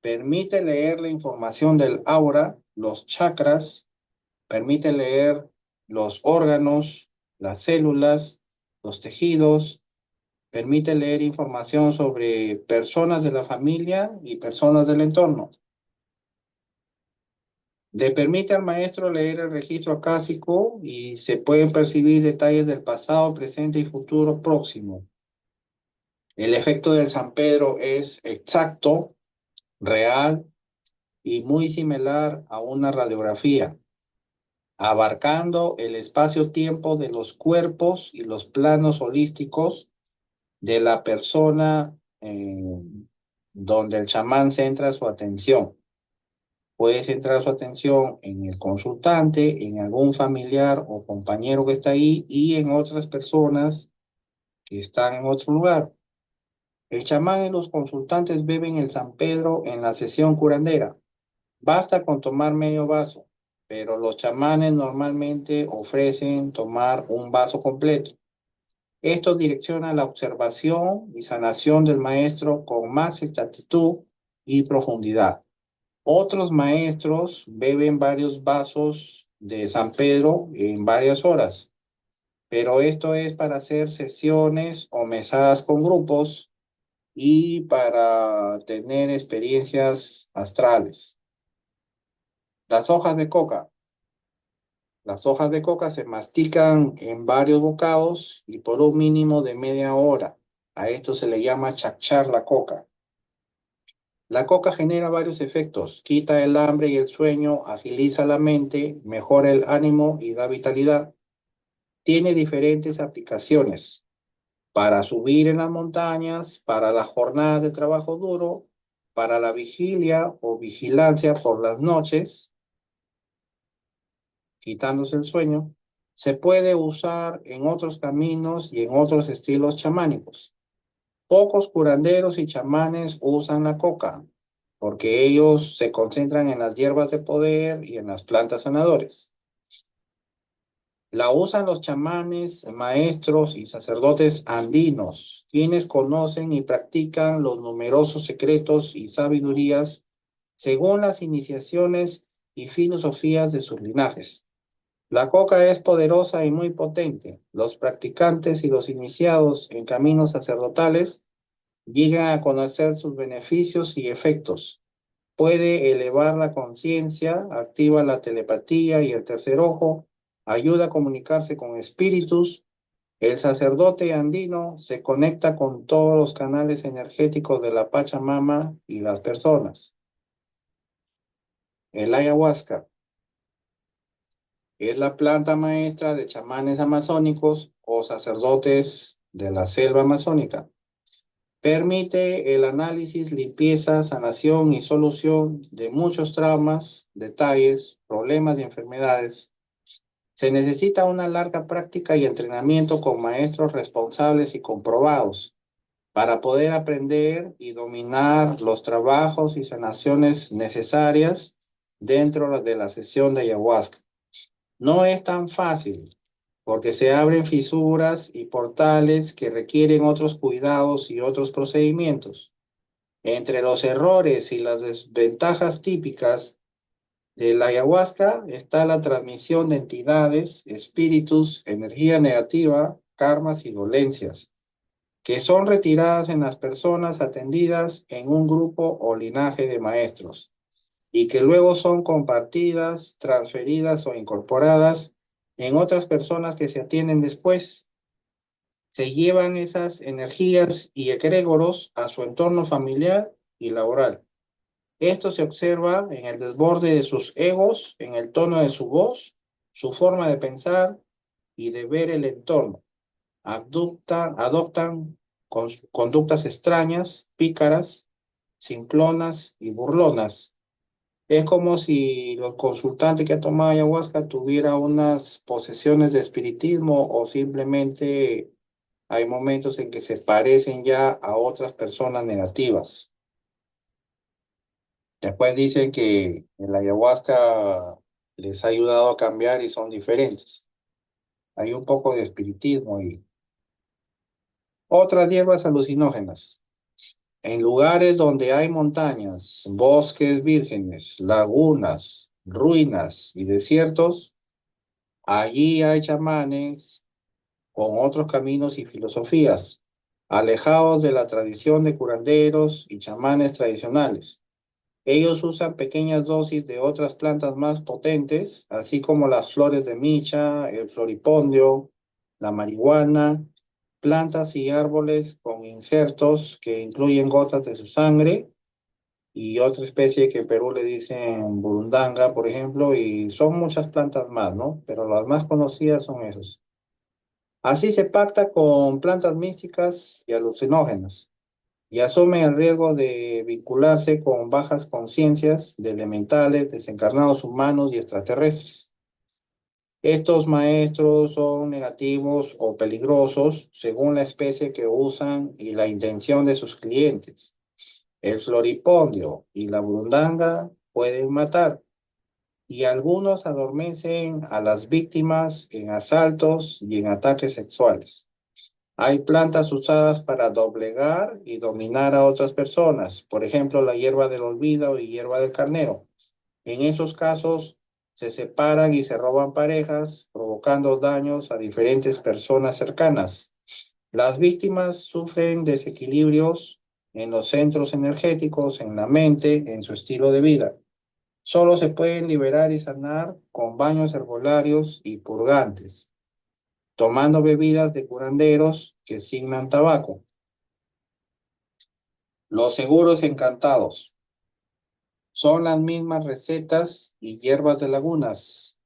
S1: Permite leer la información del aura, los chakras, permite leer los órganos, las células, los tejidos, permite leer información sobre personas de la familia y personas del entorno. Le permite al maestro leer el registro acásico y se pueden percibir detalles del pasado, presente y futuro próximo. El efecto del San Pedro es exacto, real y muy similar a una radiografía, abarcando el espacio-tiempo de los cuerpos y los planos holísticos de la persona donde el chamán centra su atención. Puede centrar su atención en el consultante, en algún familiar o compañero que está ahí y en otras personas que están en otro lugar. El chamán y los consultantes beben el San Pedro en la sesión curandera. Basta con tomar medio vaso, pero los chamanes normalmente ofrecen tomar un vaso completo. Esto direcciona la observación y sanación del maestro con más exactitud y profundidad. Otros maestros beben varios vasos de San Pedro en varias horas, pero esto es para hacer sesiones o mesadas con grupos y para tener experiencias astrales. Las hojas de coca. Las hojas de coca se mastican en varios bocados y por un mínimo de media hora. A esto se le llama chachar la coca. La coca genera varios efectos. Quita el hambre y el sueño, agiliza la mente, mejora el ánimo y da vitalidad. Tiene diferentes aplicaciones para subir en las montañas, para las jornadas de trabajo duro, para la vigilia o vigilancia por las noches, quitándose el sueño. Se puede usar en otros caminos y en otros estilos chamánicos. Pocos curanderos y chamanes usan la coca, porque ellos se concentran en las hierbas de poder y en las plantas sanadoras. La usan los chamanes, maestros y sacerdotes andinos, quienes conocen y practican los numerosos secretos y sabidurías según las iniciaciones y filosofías de sus linajes. La coca es poderosa y muy potente. Los practicantes y los iniciados en caminos sacerdotales llegan a conocer sus beneficios y efectos. Puede elevar la conciencia, activa la telepatía y el tercer ojo, ayuda a comunicarse con espíritus. El sacerdote andino se conecta con todos los canales energéticos de la Pachamama y las personas. El ayahuasca es la planta maestra de chamanes amazónicos o sacerdotes de la selva amazónica. Permite el análisis, limpieza, sanación y solución de muchos traumas, detalles, problemas y enfermedades. Se necesita una larga práctica y entrenamiento con maestros responsables y comprobados para poder aprender y dominar los trabajos y sanaciones necesarias dentro de la sesión de ayahuasca. No es tan fácil porque se abren fisuras y portales que requieren otros cuidados y otros procedimientos. Entre los errores y las desventajas típicas de la ayahuasca está la transmisión de entidades, espíritus, energía negativa, karmas y dolencias, que son retiradas en las personas atendidas en un grupo o linaje de maestros, y que luego son compartidas, transferidas o incorporadas en otras personas que se atienden después. Se llevan esas energías y egregoros a su entorno familiar y laboral. Esto se observa en el desborde de sus egos, en el tono de su voz, su forma de pensar y de ver el entorno. Adoptan conductas extrañas, pícaras, simplonas y burlonas. Es como si el consultante que ha tomado ayahuasca tuviera unas posesiones de espiritismo o simplemente hay momentos en que se parecen ya a otras personas negativas. Después dicen que el ayahuasca les ha ayudado a cambiar y son diferentes. Hay un poco de espiritismo y otras hierbas alucinógenas. En lugares donde hay montañas, bosques vírgenes, lagunas, ruinas y desiertos, allí hay chamanes con otros caminos y filosofías, alejados de la tradición de curanderos y chamanes tradicionales. Ellos usan pequeñas dosis de otras plantas más potentes, así como las flores de micha, el floripondio, la marihuana, plantas y árboles con injertos que incluyen gotas de su sangre y otra especie que en Perú le dicen burundanga, por ejemplo, y son muchas plantas más, ¿no? Pero las más conocidas son esos. Así se pacta con plantas místicas y alucinógenas y asume el riesgo de vincularse con bajas conciencias de elementales, desencarnados humanos y extraterrestres. Estos maestros son negativos o peligrosos según la especie que usan y la intención de sus clientes. El floripondio y la burundanga pueden matar y algunos adormecen a las víctimas en asaltos y en ataques sexuales. Hay plantas usadas para doblegar y dominar a otras personas, por ejemplo, la hierba del olvido y hierba del carnero. En esos casos, se separan y se roban parejas, provocando daños a diferentes personas cercanas. Las víctimas sufren desequilibrios en los centros energéticos, en la mente, en su estilo de vida. Solo se pueden liberar y sanar con baños herbolarios y purgantes, tomando bebidas de curanderos que signan tabaco. Los seguros encantados son las mismas recetas y hierbas de lagunas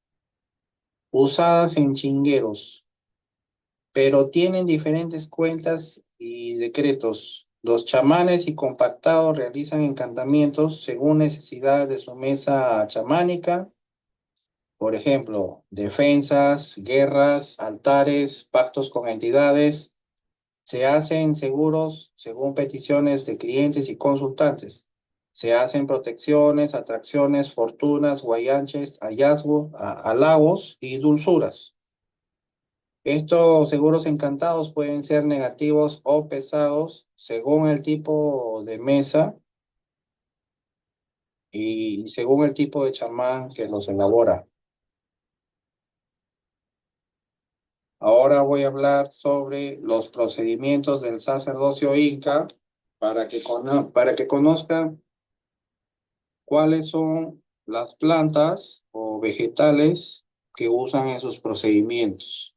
S1: usadas en chingueros, pero tienen diferentes cuentas y decretos. Los chamanes y compactados realizan encantamientos según necesidades de su mesa chamánica, por ejemplo, defensas, guerras, altares, pactos con entidades. Se hacen seguros según peticiones de clientes y consultantes. Se hacen protecciones, atracciones, fortunas, guayanches, hallazgos, halagos y dulzuras. Estos seguros encantados pueden ser negativos o pesados según el tipo de mesa y según el tipo de chamán que los elabora. Ahora voy a hablar sobre los procedimientos del sacerdocio inca para que conozcan cuáles son las plantas o vegetales que usan en sus procedimientos.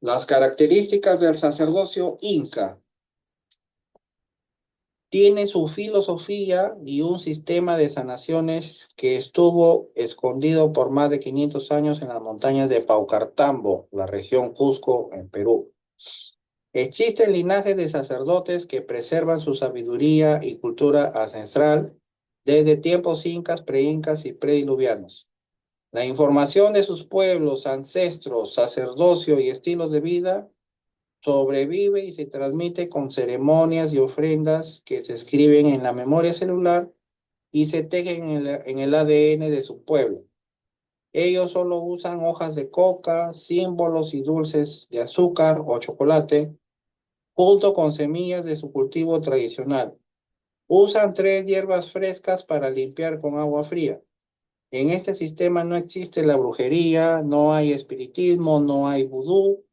S1: Las características del sacerdocio inca. Tiene su filosofía y un sistema de sanaciones que estuvo escondido por más de 500 años en las montañas de Paucartambo, la región Cusco, en Perú. Existen linajes de sacerdotes que preservan su sabiduría y cultura ancestral desde tiempos incas, preincas y prediluvianos. La información de sus pueblos, ancestros, sacerdocio y estilos de vida sobrevive y se transmite con ceremonias y ofrendas que se escriben en la memoria celular y se tejen en el ADN de su pueblo. Ellos solo usan hojas de coca, símbolos y dulces de azúcar o chocolate junto con semillas de su cultivo tradicional. Usan tres hierbas frescas para limpiar con agua fría. En este sistema no existe la brujería, no hay espiritismo, no hay vudú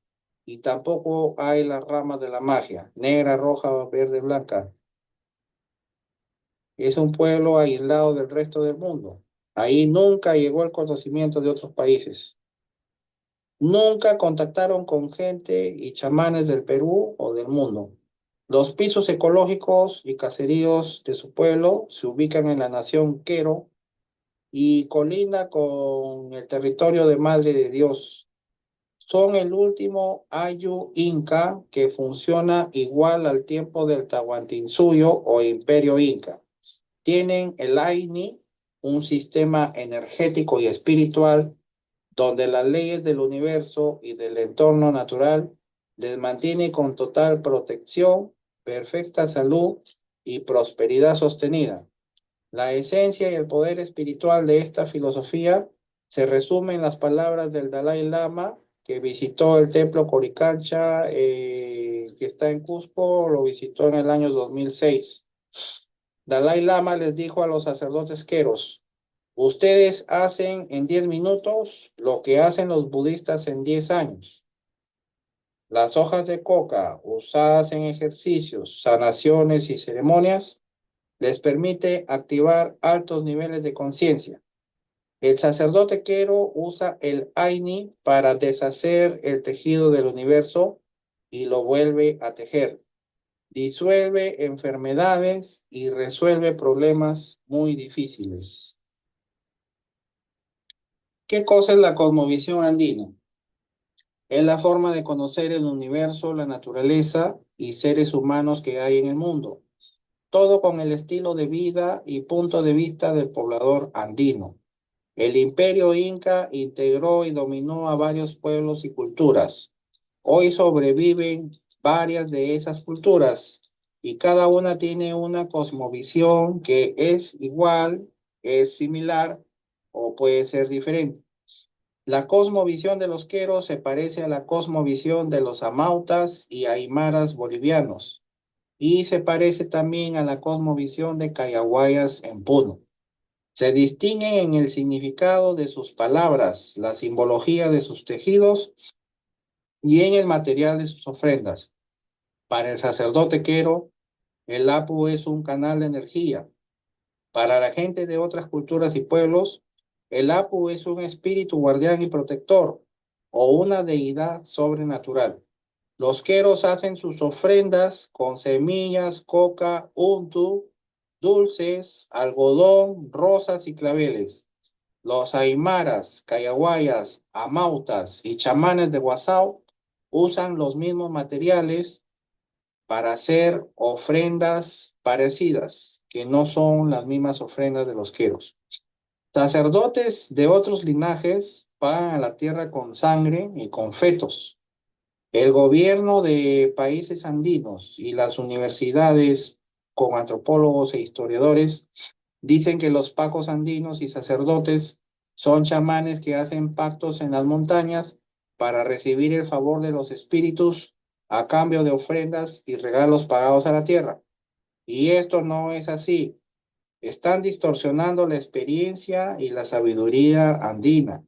S1: y tampoco hay las ramas de la magia, negra, roja, verde, blanca. Es un pueblo aislado del resto del mundo. Ahí nunca llegó el conocimiento de otros países. Nunca contactaron con gente y chamanes del Perú o del mundo. Los pisos ecológicos y caseríos de su pueblo se ubican en la nación Quero y colinda con el territorio de Madre de Dios. Son el último ayu inca que funciona igual al tiempo del Tahuantinsuyo o Imperio Inca. Tienen el Aini, un sistema energético y espiritual donde las leyes del universo y del entorno natural les mantiene con total protección, perfecta salud y prosperidad sostenida. La esencia y el poder espiritual de esta filosofía se resume en las palabras del Dalai Lama, que visitó el templo Coricancha, que está en Cusco, lo visitó en el año 2006. Dalai Lama les dijo a los sacerdotes queros: ustedes hacen en 10 minutos lo que hacen los budistas en 10 años. Las hojas de coca usadas en ejercicios, sanaciones y ceremonias les permite activar altos niveles de conciencia. El sacerdote quero usa el Aini para deshacer el tejido del universo y lo vuelve a tejer. Disuelve enfermedades y resuelve problemas muy difíciles. ¿Qué cosa es la cosmovisión andina? Es la forma de conocer el universo, la naturaleza y seres humanos que hay en el mundo. Todo con el estilo de vida y punto de vista del poblador andino. El imperio inca integró y dominó a varios pueblos y culturas. Hoy sobreviven varias de esas culturas y cada una tiene una cosmovisión que es igual, es similar o puede ser diferente. La cosmovisión de los queros se parece a la cosmovisión de los amautas y aymaras bolivianos y se parece también a la cosmovisión de Cayaguayas en Puno. Se distinguen en el significado de sus palabras, la simbología de sus tejidos y en el material de sus ofrendas. Para el sacerdote quero, el Apu es un canal de energía. Para la gente de otras culturas y pueblos, el Apu es un espíritu guardián y protector o una deidad sobrenatural. Los queros hacen sus ofrendas con semillas, coca, untu, dulces, algodón, rosas y claveles. Los aymaras, cayaguayas, amautas y chamanes de Guasao usan los mismos materiales para hacer ofrendas parecidas, que no son las mismas ofrendas de los queros. Sacerdotes de otros linajes pagan a la tierra con sangre y con fetos. El gobierno de países andinos y las universidades con antropólogos e historiadores dicen que los pacos andinos y sacerdotes son chamanes que hacen pactos en las montañas para recibir el favor de los espíritus a cambio de ofrendas y regalos pagados a la tierra. Y esto no es así. Están distorsionando la experiencia y la sabiduría andina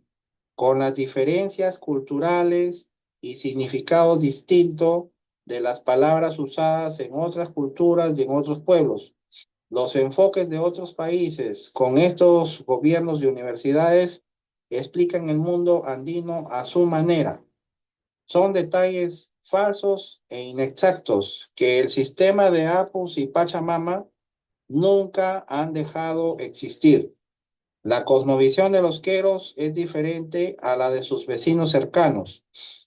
S1: con las diferencias culturales y significados distintos de las palabras usadas en otras culturas y en otros pueblos. Los enfoques de otros países con estos gobiernos de universidades explican el mundo andino a su manera. Son detalles falsos e inexactos que el sistema de Apus y Pachamama nunca han dejado existir. La cosmovisión de los queros es diferente a la de sus vecinos cercanos.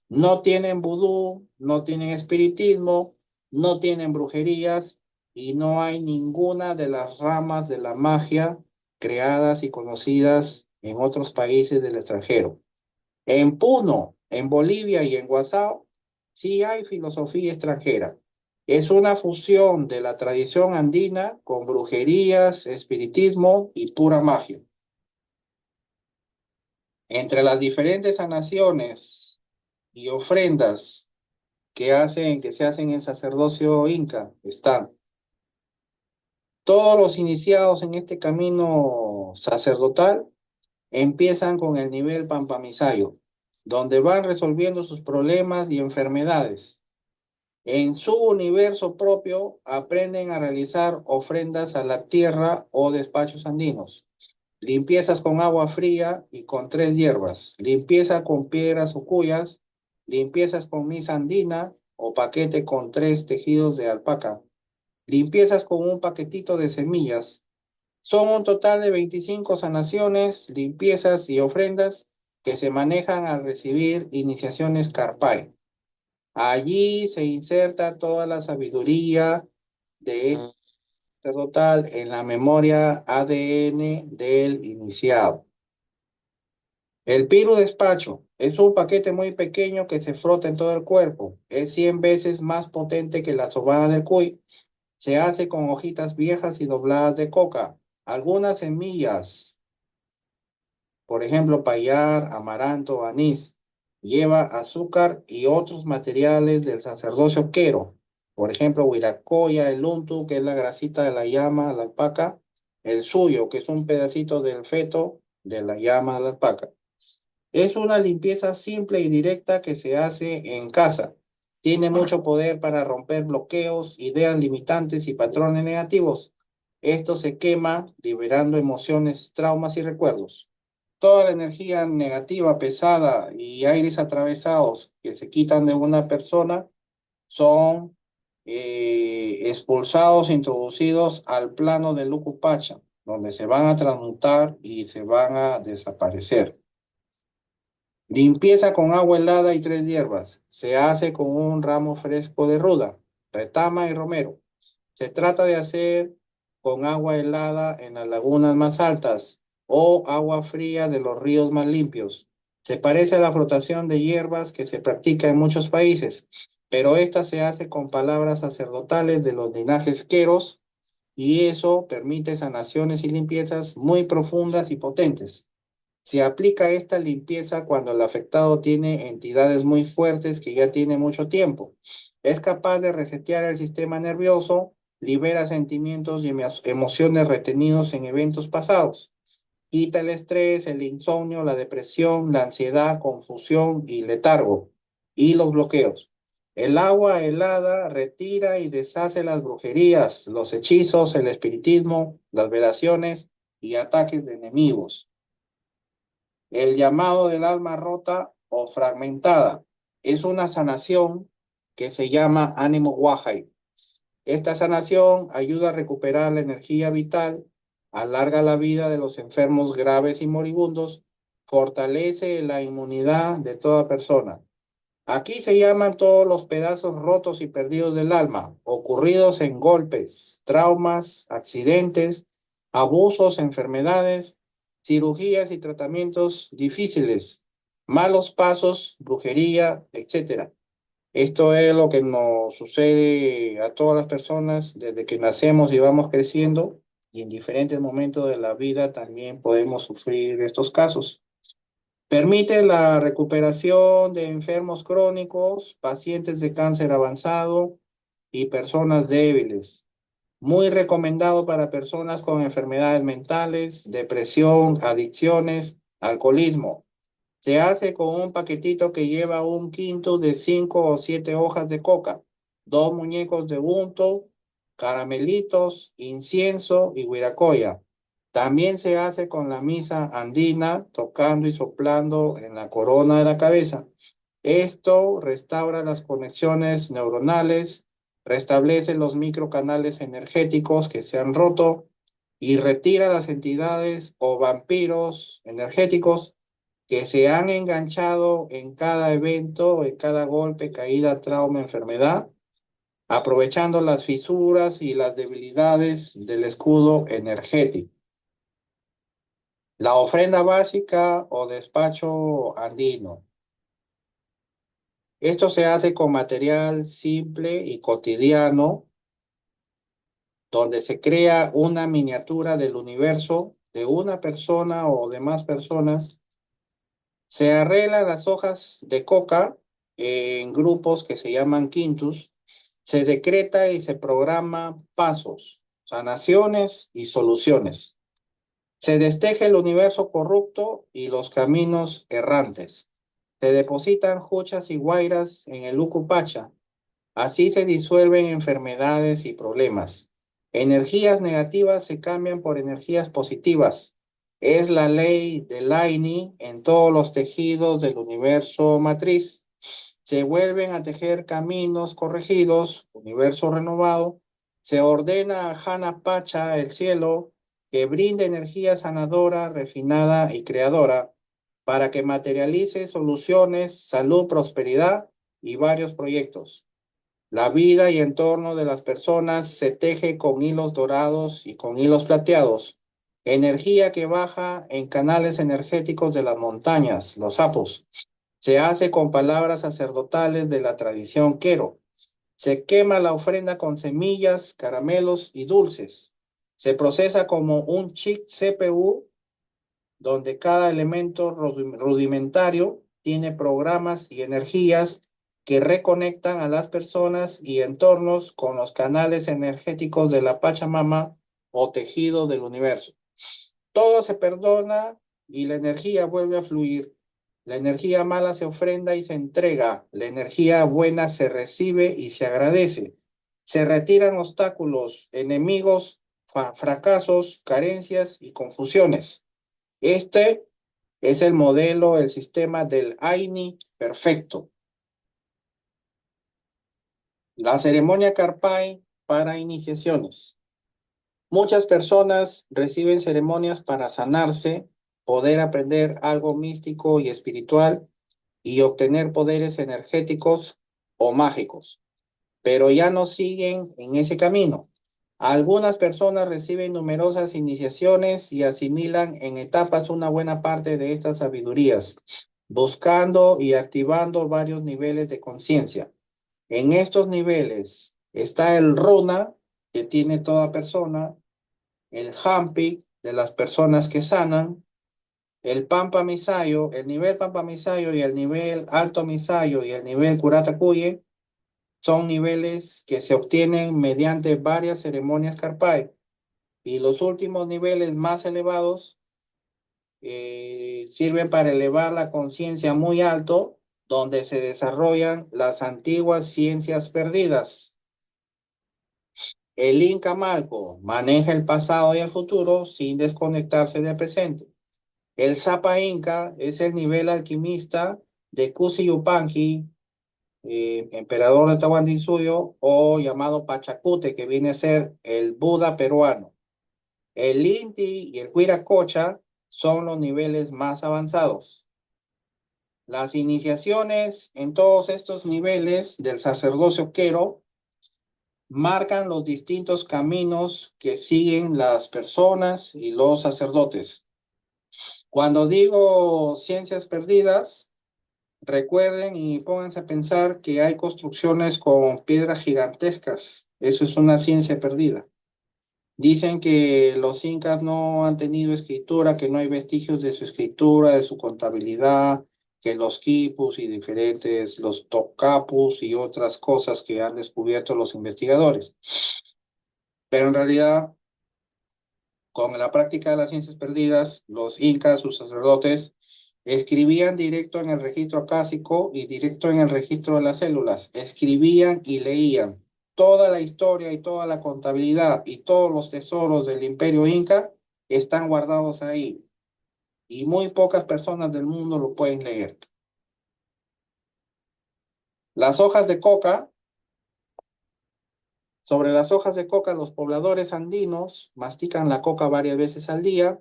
S1: No tienen vudú, no tienen espiritismo, no tienen brujerías y no hay ninguna de las ramas de la magia creadas y conocidas en otros países del extranjero. En Puno, en Bolivia y en Guasao sí hay filosofía extranjera. Es una fusión de la tradición andina con brujerías, espiritismo y pura magia. Entre las diferentes sanaciones y ofrendas que se hacen en el sacerdocio inca están todos los iniciados en este camino sacerdotal empiezan con el nivel Pampamisayo, donde van resolviendo sus problemas y enfermedades. En su universo propio aprenden a realizar ofrendas a la tierra o despachos andinos. Limpiezas con agua fría y con 3 hierbas. Limpieza con piedras o cuyas. Limpiezas con misa andina o paquete con 3 tejidos de alpaca. Limpiezas con un paquetito de semillas. Son un total de 25 sanaciones, limpiezas y ofrendas que se manejan al recibir iniciaciones Karpai. Allí se inserta toda la sabiduría de este sacerdotal en la memoria ADN del iniciado. El piru despacho es un paquete muy pequeño que se frota en todo el cuerpo. Es 100 veces más potente que la sobada del cuy. Se hace con hojitas viejas y dobladas de coca.
S2: Algunas semillas, por ejemplo, payar, amaranto, anís, lleva azúcar y otros materiales del sacerdocio quero. Por ejemplo, huiracoya, el untu, que es la grasita de la llama, la alpaca, el suyo, que es un pedacito del feto de la llama de la alpaca. Es una limpieza simple y directa que se hace en casa. Tiene mucho poder para romper bloqueos, ideas limitantes y patrones negativos. Esto se quema liberando emociones, traumas y recuerdos. Toda la energía negativa, pesada y aires atravesados que se quitan de una persona son expulsados, introducidos al plano del Lucupacha, donde se van a transmutar y se van a desaparecer. Limpieza con agua helada y tres hierbas. Se hace con un ramo fresco de ruda, retama y romero. Se trata de hacer con agua helada en las lagunas más altas o agua fría de los ríos más limpios. Se parece a la frotación de hierbas que se practica en muchos países, pero esta se hace con palabras sacerdotales de los linajes queros y eso permite sanaciones y limpiezas muy profundas y potentes. Se aplica esta limpieza cuando el afectado tiene entidades muy fuertes que ya tiene mucho tiempo. Es capaz de resetear el sistema nervioso, libera sentimientos y emociones retenidos en eventos pasados. Quita el estrés, el insomnio, la depresión, la ansiedad, confusión y letargo y los bloqueos. El agua helada retira y deshace las brujerías, los hechizos, el espiritismo, las velaciones y ataques de enemigos. El llamado del alma rota o fragmentada es una sanación que se llama ánimo wahai. Esta sanación ayuda a recuperar la energía vital, alarga la vida de los enfermos graves y moribundos, fortalece la inmunidad de toda persona. Aquí se llaman todos los pedazos rotos y perdidos del alma, ocurridos en golpes, traumas, accidentes, abusos, enfermedades, cirugías y tratamientos difíciles, malos pasos, brujería, etcétera. Esto es lo que nos sucede a todas las personas desde que nacemos y vamos creciendo y en diferentes momentos de la vida también podemos sufrir estos casos. Permite la recuperación de enfermos crónicos, pacientes de cáncer avanzado y personas débiles. Muy recomendado para personas con enfermedades mentales, depresión, adicciones, alcoholismo. Se hace con un paquetito que lleva un quinto de 5 o 7 hojas de coca, dos muñecos de unto, caramelitos, incienso y huiracoya. También se hace con la misa andina, tocando y soplando en la corona de la cabeza. Esto restaura las conexiones neuronales, restablece los microcanales energéticos que se han roto y retira las entidades o vampiros energéticos que se han enganchado en cada evento, en cada golpe, caída, trauma, enfermedad, aprovechando las fisuras y las debilidades del escudo energético. La ofrenda básica o despacho andino. Esto se hace con material simple y cotidiano, donde se crea una miniatura del universo de una persona o de más personas. Se arreglan las hojas de coca en grupos que se llaman quintus. Se decreta y se programa pasos, sanaciones y soluciones. Se desteje el universo corrupto y los caminos errantes. Se depositan juchas y guairas en el Ucupacha. Así se disuelven enfermedades y problemas. Energías negativas se cambian por energías positivas. Es la ley de Laini en todos los tejidos del universo matriz. Se vuelven a tejer caminos corregidos, universo renovado. Se ordena a Hana Pacha, el cielo, que brinde energía sanadora, refinada y creadora para que materialice soluciones, salud, prosperidad y varios proyectos. La vida y entorno de las personas se teje con hilos dorados y con hilos plateados. Energía que baja en canales energéticos de las montañas, los sapos. Se hace con palabras sacerdotales de la tradición quero. Se quema la ofrenda con semillas, caramelos y dulces. Se procesa como un chip CPU donde cada elemento rudimentario tiene programas y energías que reconectan a las personas y entornos con los canales energéticos de la Pachamama o tejido del universo. Todo se perdona y la energía vuelve a fluir. La energía mala se ofrenda y se entrega. La energía buena se recibe y se agradece. Se retiran obstáculos, enemigos, fracasos, carencias y confusiones. Este es el modelo, el sistema del AINI perfecto. La ceremonia Karpai para iniciaciones. Muchas personas reciben ceremonias para sanarse, poder aprender algo místico y espiritual y obtener poderes energéticos o mágicos, pero ya no siguen en ese camino. Algunas personas reciben numerosas iniciaciones y asimilan en etapas una buena parte de estas sabidurías, buscando y activando varios niveles de conciencia. En estos niveles está el runa que tiene toda persona, el hampi de las personas que sanan, el pampa misayo, el nivel pampa misayo y el nivel alto misayo y el nivel curata cuye son niveles que se obtienen mediante varias ceremonias Karpai. Y los últimos niveles más elevados sirven para elevar la conciencia muy alto, donde se desarrollan las antiguas ciencias perdidas. El Inca Malco maneja el pasado y el futuro sin desconectarse del presente. El Zapa Inca es el nivel alquimista de Cusi Yupanqui, emperador de Tahuantinsuyo, o llamado Pachacute, que viene a ser el Buda peruano. El Inti y el Huiracocha son los niveles más avanzados. Las iniciaciones en todos estos niveles del sacerdocio quero marcan los distintos caminos que siguen las personas y los sacerdotes. Cuando digo ciencias perdidas, recuerden y pónganse a pensar que hay construcciones con piedras gigantescas. Eso es una ciencia perdida. Dicen que los incas no han tenido escritura, que no hay vestigios de su escritura, de su contabilidad, que los quipus y diferentes, los tocapus y otras cosas que han descubierto los investigadores. Pero en realidad, con la práctica de las ciencias perdidas, los incas, sus sacerdotes, escribían directo en el registro acásico y directo en el registro de las células. Escribían y leían. Toda la historia y toda la contabilidad y todos los tesoros del imperio inca están guardados ahí. Y muy pocas personas del mundo lo pueden leer. Las hojas de coca. Sobre las hojas de coca, los pobladores andinos mastican la coca varias veces al día.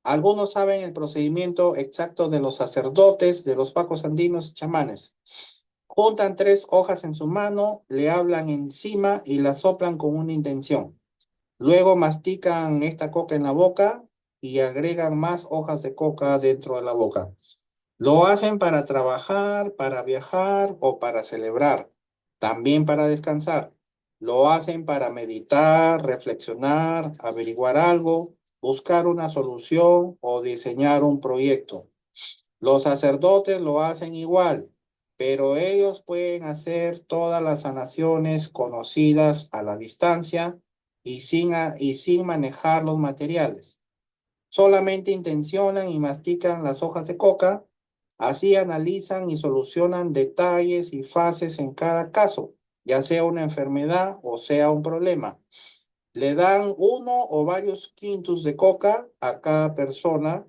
S2: Algunos saben el procedimiento exacto de los sacerdotes, de los pacos andinos y chamanes. Juntan 3 hojas en su mano, le hablan encima y la soplan con una intención. Luego mastican esta coca en la boca y agregan más hojas de coca dentro de la boca. Lo hacen para trabajar, para viajar o para celebrar, también para descansar. Lo hacen para meditar, reflexionar, averiguar algo, buscar una solución o diseñar un proyecto. Los sacerdotes lo hacen igual, pero ellos pueden hacer todas las sanaciones conocidas a la distancia y sin manejar los materiales. Solamente intencionan y mastican las hojas de coca, así analizan y solucionan detalles y fases en cada caso, ya sea una enfermedad o sea un problema. Le dan uno o varios quintos de coca a cada persona,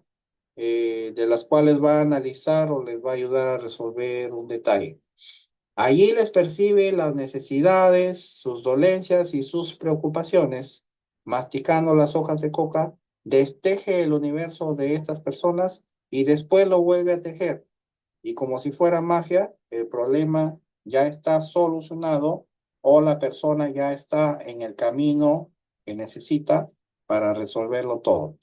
S2: de las cuales va a analizar o les va a ayudar a resolver un detalle. Allí les percibe las necesidades, sus dolencias y sus preocupaciones. Masticando las hojas de coca, desteje el universo de estas personas y después lo vuelve a tejer. Y como si fuera magia, el problema ya está solucionado o la persona ya está en el camino que necesita para resolverlo todo.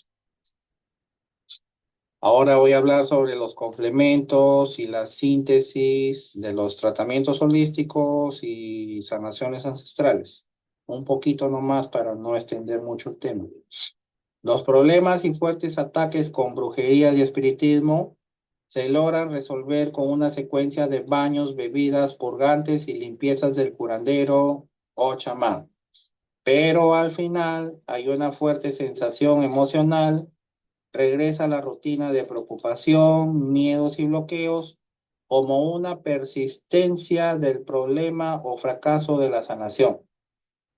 S2: Ahora voy a hablar sobre los complementos y la síntesis de los tratamientos holísticos y sanaciones ancestrales. un poquito nomás para no extender mucho el tema. Los problemas y fuertes ataques con brujería y espiritismo se logran resolver con una secuencia de baños, bebidas, purgantes y limpiezas del curandero o chamán. Pero al final hay una fuerte sensación emocional, regresa la rutina de preocupación, miedos y bloqueos como una persistencia del problema o fracaso de la sanación.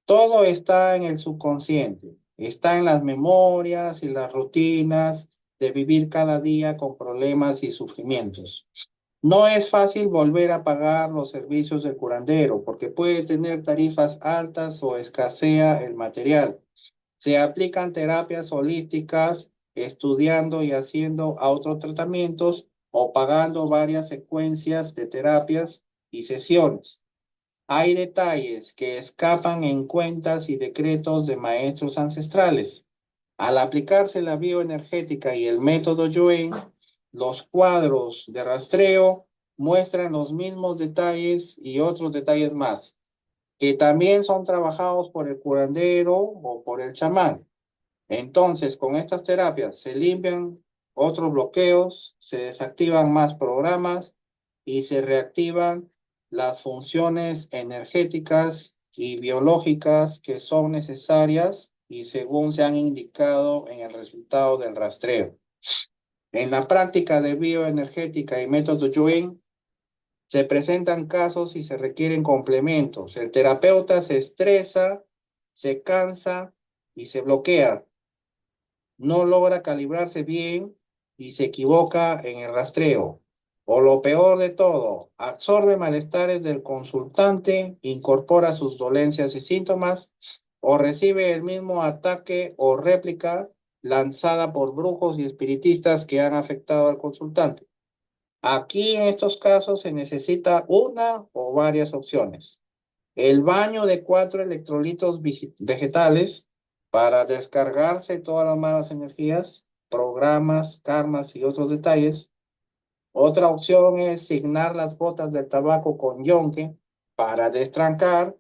S2: Todo está en el subconsciente, está en las memorias y las rutinas de vivir cada día con problemas y sufrimientos. No es fácil volver a pagar los servicios del curandero porque puede tener tarifas altas o escasea el material. Se aplican terapias holísticas, estudiando y haciendo autotratamientos o pagando varias secuencias de terapias y sesiones. Hay detalles que escapan en cuentas y decretos de maestros ancestrales. Al aplicarse la bioenergética y el método Yuen, los cuadros de rastreo muestran los mismos detalles y otros detalles más, que también son trabajados por el curandero o por el chamán. Entonces, con estas terapias se limpian otros bloqueos, se desactivan más programas y se reactivan las funciones energéticas y biológicas que son necesarias y según se han indicado en el resultado del rastreo. En la práctica de bioenergética y método Yuen se presentan casos y se requieren complementos. El terapeuta se estresa, se cansa y se bloquea, no logra calibrarse bien y se equivoca en el rastreo. O lo peor de todo, absorbe malestares del consultante, incorpora sus dolencias y síntomas, o recibe el mismo ataque o réplica lanzada por brujos y espiritistas que han afectado al consultante. Aquí en estos casos se necesita una o varias opciones. El baño de 4 electrolitos vegetales para descargarse todas las malas energías, programas, karmas y otros detalles. Otra opción es signar las gotas del tabaco con yonque para destrancar.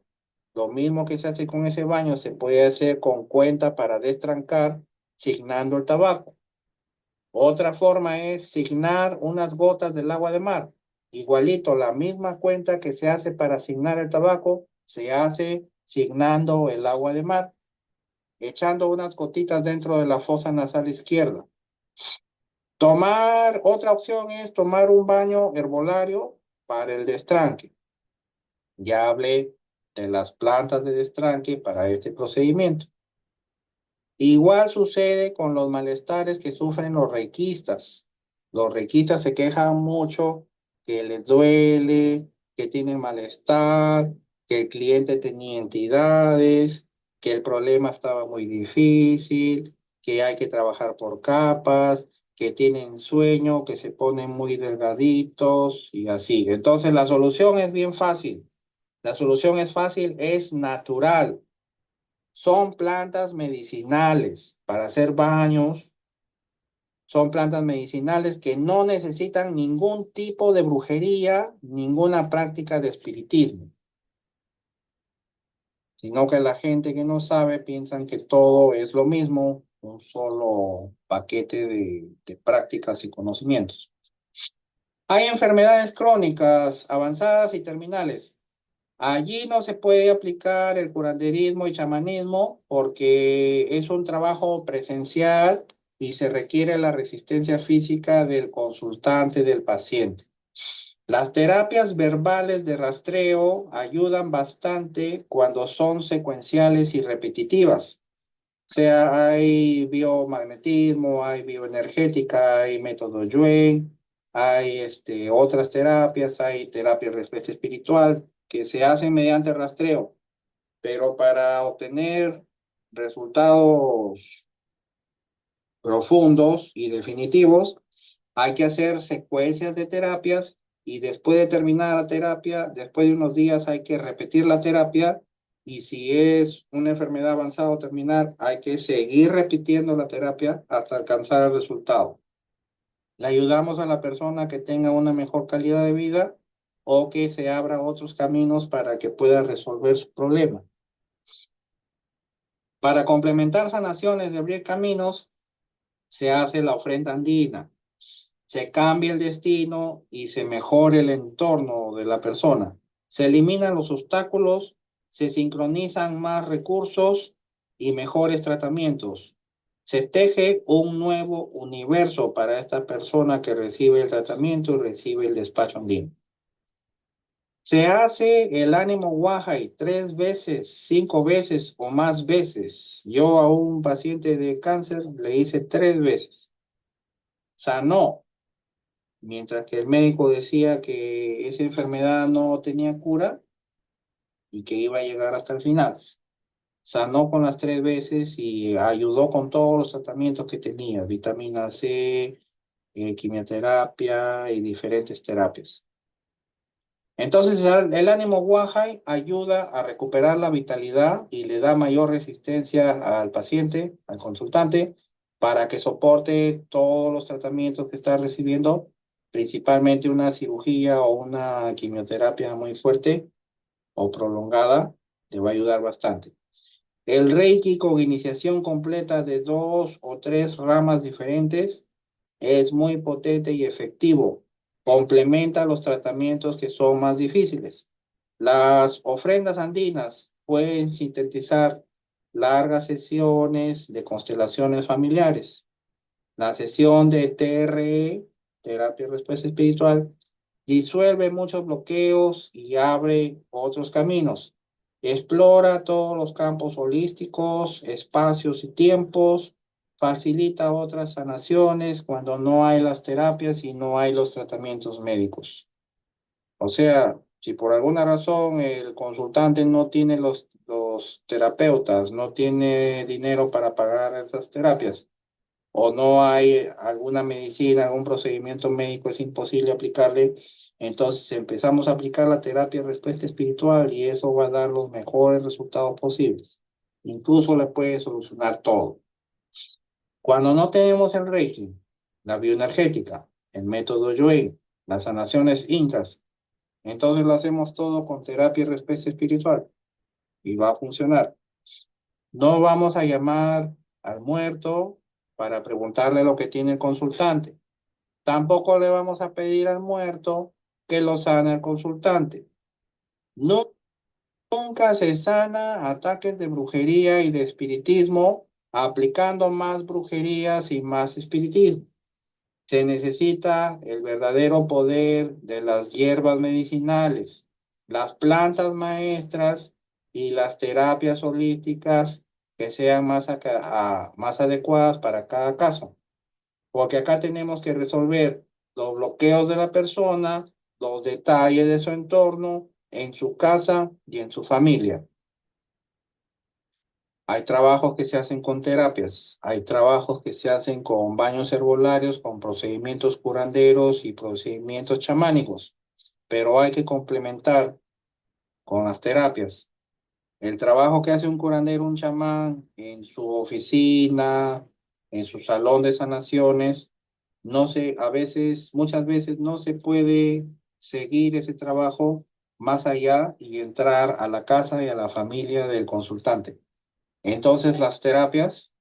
S2: Lo mismo que se hace con ese baño se puede hacer con cuenta para destrancar, signando el tabaco. Otra forma es signar unas gotas del agua de mar. Igualito, la misma cuenta que se hace para asignar el tabaco, se hace signando el agua de mar, echando unas gotitas dentro de la fosa nasal izquierda. Otra opción es tomar un baño herbolario para el destranque. Ya hablé de las plantas de destranque para este procedimiento. Igual sucede con los malestares que sufren los reikistas. Los reikistas se quejan mucho que les duele, que tienen malestar, que el cliente tenía entidades, que el problema estaba muy difícil, que hay que trabajar por capas, que tienen sueño, que se ponen muy delgaditos y así. Entonces la solución es bien fácil. La solución es fácil, es natural. Son plantas medicinales para hacer baños, son plantas medicinales que no necesitan ningún tipo de brujería, ninguna práctica de espiritismo, sino que la gente que no sabe piensan que todo es lo mismo, un solo paquete de prácticas y conocimientos. Hay enfermedades crónicas avanzadas y terminales. Allí no se puede aplicar el curanderismo y chamanismo porque es un trabajo presencial y se requiere la resistencia física del consultante, del paciente. Las terapias verbales de rastreo ayudan bastante cuando son secuenciales y repetitivas. O sea, hay biomagnetismo, hay bioenergética, hay método Yuen, hay otras terapias, hay terapia de respuesta espiritual que se hacen mediante rastreo, pero para obtener resultados profundos y definitivos, hay que hacer secuencias de terapias y después de terminar la terapia, después de unos días hay que repetir la terapia y si es una enfermedad avanzada o terminal, hay que seguir repitiendo la terapia hasta alcanzar el resultado. Le ayudamos a la persona que tenga una mejor calidad de vida o que se abran otros caminos para que pueda resolver su problema. Para complementar sanaciones y abrir caminos, se hace la ofrenda andina, se cambia el destino y se mejora el entorno de la persona. Se eliminan los obstáculos, se sincronizan más recursos y mejores tratamientos. Se teje un nuevo universo para esta persona que recibe el tratamiento y recibe el despacho andino. Se hace el ánimo Wahai 3 veces, 5 veces o más veces. Yo a un paciente de cáncer le hice 3 veces. Sanó, mientras que el médico decía que esa enfermedad no tenía cura y que iba a llegar hasta el final. Sanó con las 3 veces y ayudó con todos los tratamientos que tenía, vitamina C, quimioterapia y diferentes terapias. Entonces el ánimo Wahai ayuda a recuperar la vitalidad y le da mayor resistencia al paciente, al consultante, para que soporte todos los tratamientos que está recibiendo, principalmente una cirugía o una quimioterapia muy fuerte o prolongada, le va a ayudar bastante. El Reiki con iniciación completa de 2 o 3 ramas diferentes es muy potente y efectivo. Complementa los tratamientos que son más difíciles. Las ofrendas andinas pueden sintetizar largas sesiones de constelaciones familiares. La sesión de TRE, terapia de respuesta espiritual, disuelve muchos bloqueos y abre otros caminos. Explora todos los campos holísticos, espacios y tiempos, facilita otras sanaciones cuando no hay las terapias y no hay los tratamientos médicos. O sea, si por alguna razón el consultante no tiene los terapeutas, no tiene dinero para pagar esas terapias, o no hay alguna medicina, algún procedimiento médico, es imposible aplicarle, entonces empezamos a aplicar la terapia de respuesta espiritual y eso va a dar los mejores resultados posibles. Incluso le puede solucionar todo. Cuando no tenemos el Reiki, la bioenergética, el método Yuen, las sanaciones incas, entonces lo hacemos todo con terapia y respuesta espiritual y va a funcionar. No vamos a llamar al muerto para preguntarle lo que tiene el consultante. Tampoco le vamos a pedir al muerto que lo sane al consultante. No, nunca se sana ataques de brujería y de espiritismo aplicando más brujerías y más espiritismo. Se necesita el verdadero poder de las hierbas medicinales, las plantas maestras y las terapias holísticas que sean más adecuadas para cada caso. Porque acá tenemos que resolver los bloqueos de la persona, los detalles de su entorno, en su casa y en su familia. Hay trabajos que se hacen con terapias, hay trabajos que se hacen con baños herbolarios, con procedimientos curanderos y procedimientos chamánicos, pero hay que complementar con las terapias. El trabajo que hace un curandero, un chamán en su oficina, en su salón de sanaciones, no se, a veces, muchas veces no se puede seguir ese trabajo más allá y entrar a la casa y a la familia del consultante. Entonces, las terapias,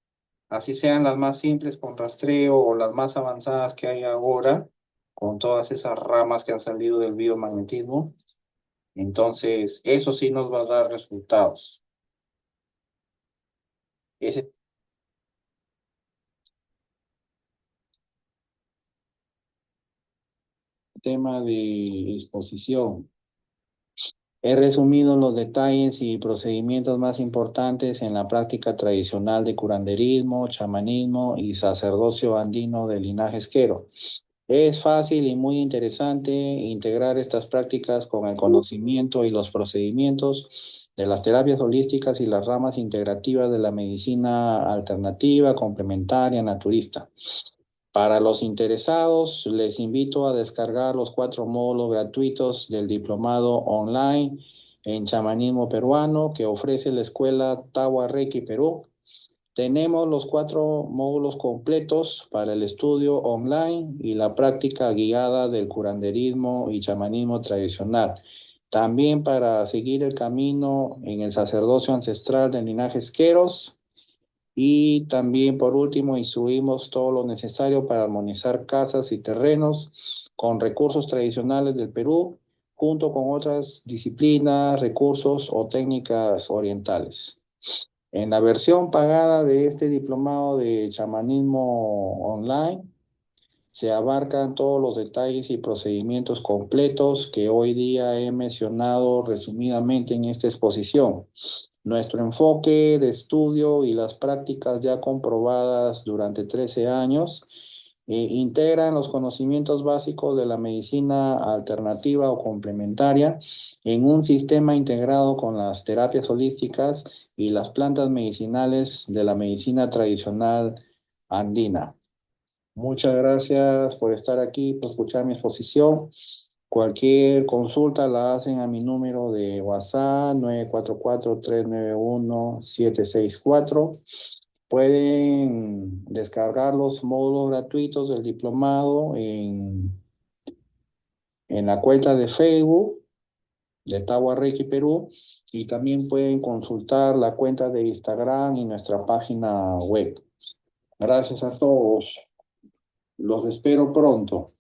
S2: así sean las más simples con rastreo o las más avanzadas que hay ahora, con todas esas ramas que han salido del biomagnetismo, entonces eso sí nos va a dar resultados. Ese tema de exposición. He resumido los detalles y procedimientos más importantes en la práctica tradicional de curanderismo, chamanismo y sacerdocio andino del linaje esquero. Es fácil y muy interesante integrar estas prácticas con el conocimiento y los procedimientos de las terapias holísticas y las ramas integrativas de la medicina alternativa, complementaria, naturista. Para los interesados, les invito a descargar los 4 módulos gratuitos del diplomado online en chamanismo peruano que ofrece la escuela Tawa Reiki Perú. Tenemos los 4 módulos completos para el estudio online y la práctica guiada del curanderismo y chamanismo tradicional. También para seguir el camino en el sacerdocio ancestral del linaje Esqueros Y también, por último, instruimos todo lo necesario para armonizar casas y terrenos con recursos tradicionales del Perú, junto con otras disciplinas, recursos o técnicas orientales. En la versión pagada de este diplomado de chamanismo online, se abarcan todos los detalles y procedimientos completos que hoy día he mencionado resumidamente en esta exposición. Nuestro enfoque de estudio y las prácticas ya comprobadas durante 13 años integran los conocimientos básicos de la medicina alternativa o complementaria en un sistema integrado con las terapias holísticas y las plantas medicinales de la medicina tradicional andina. Muchas gracias por estar aquí, por escuchar mi exposición. Cualquier consulta la hacen a mi número de WhatsApp 944-391-764. Pueden descargar los módulos gratuitos del diplomado en la cuenta de Facebook de Tawa Reiki Perú y también pueden consultar la cuenta de Instagram y nuestra página web. Gracias a todos. Los espero pronto.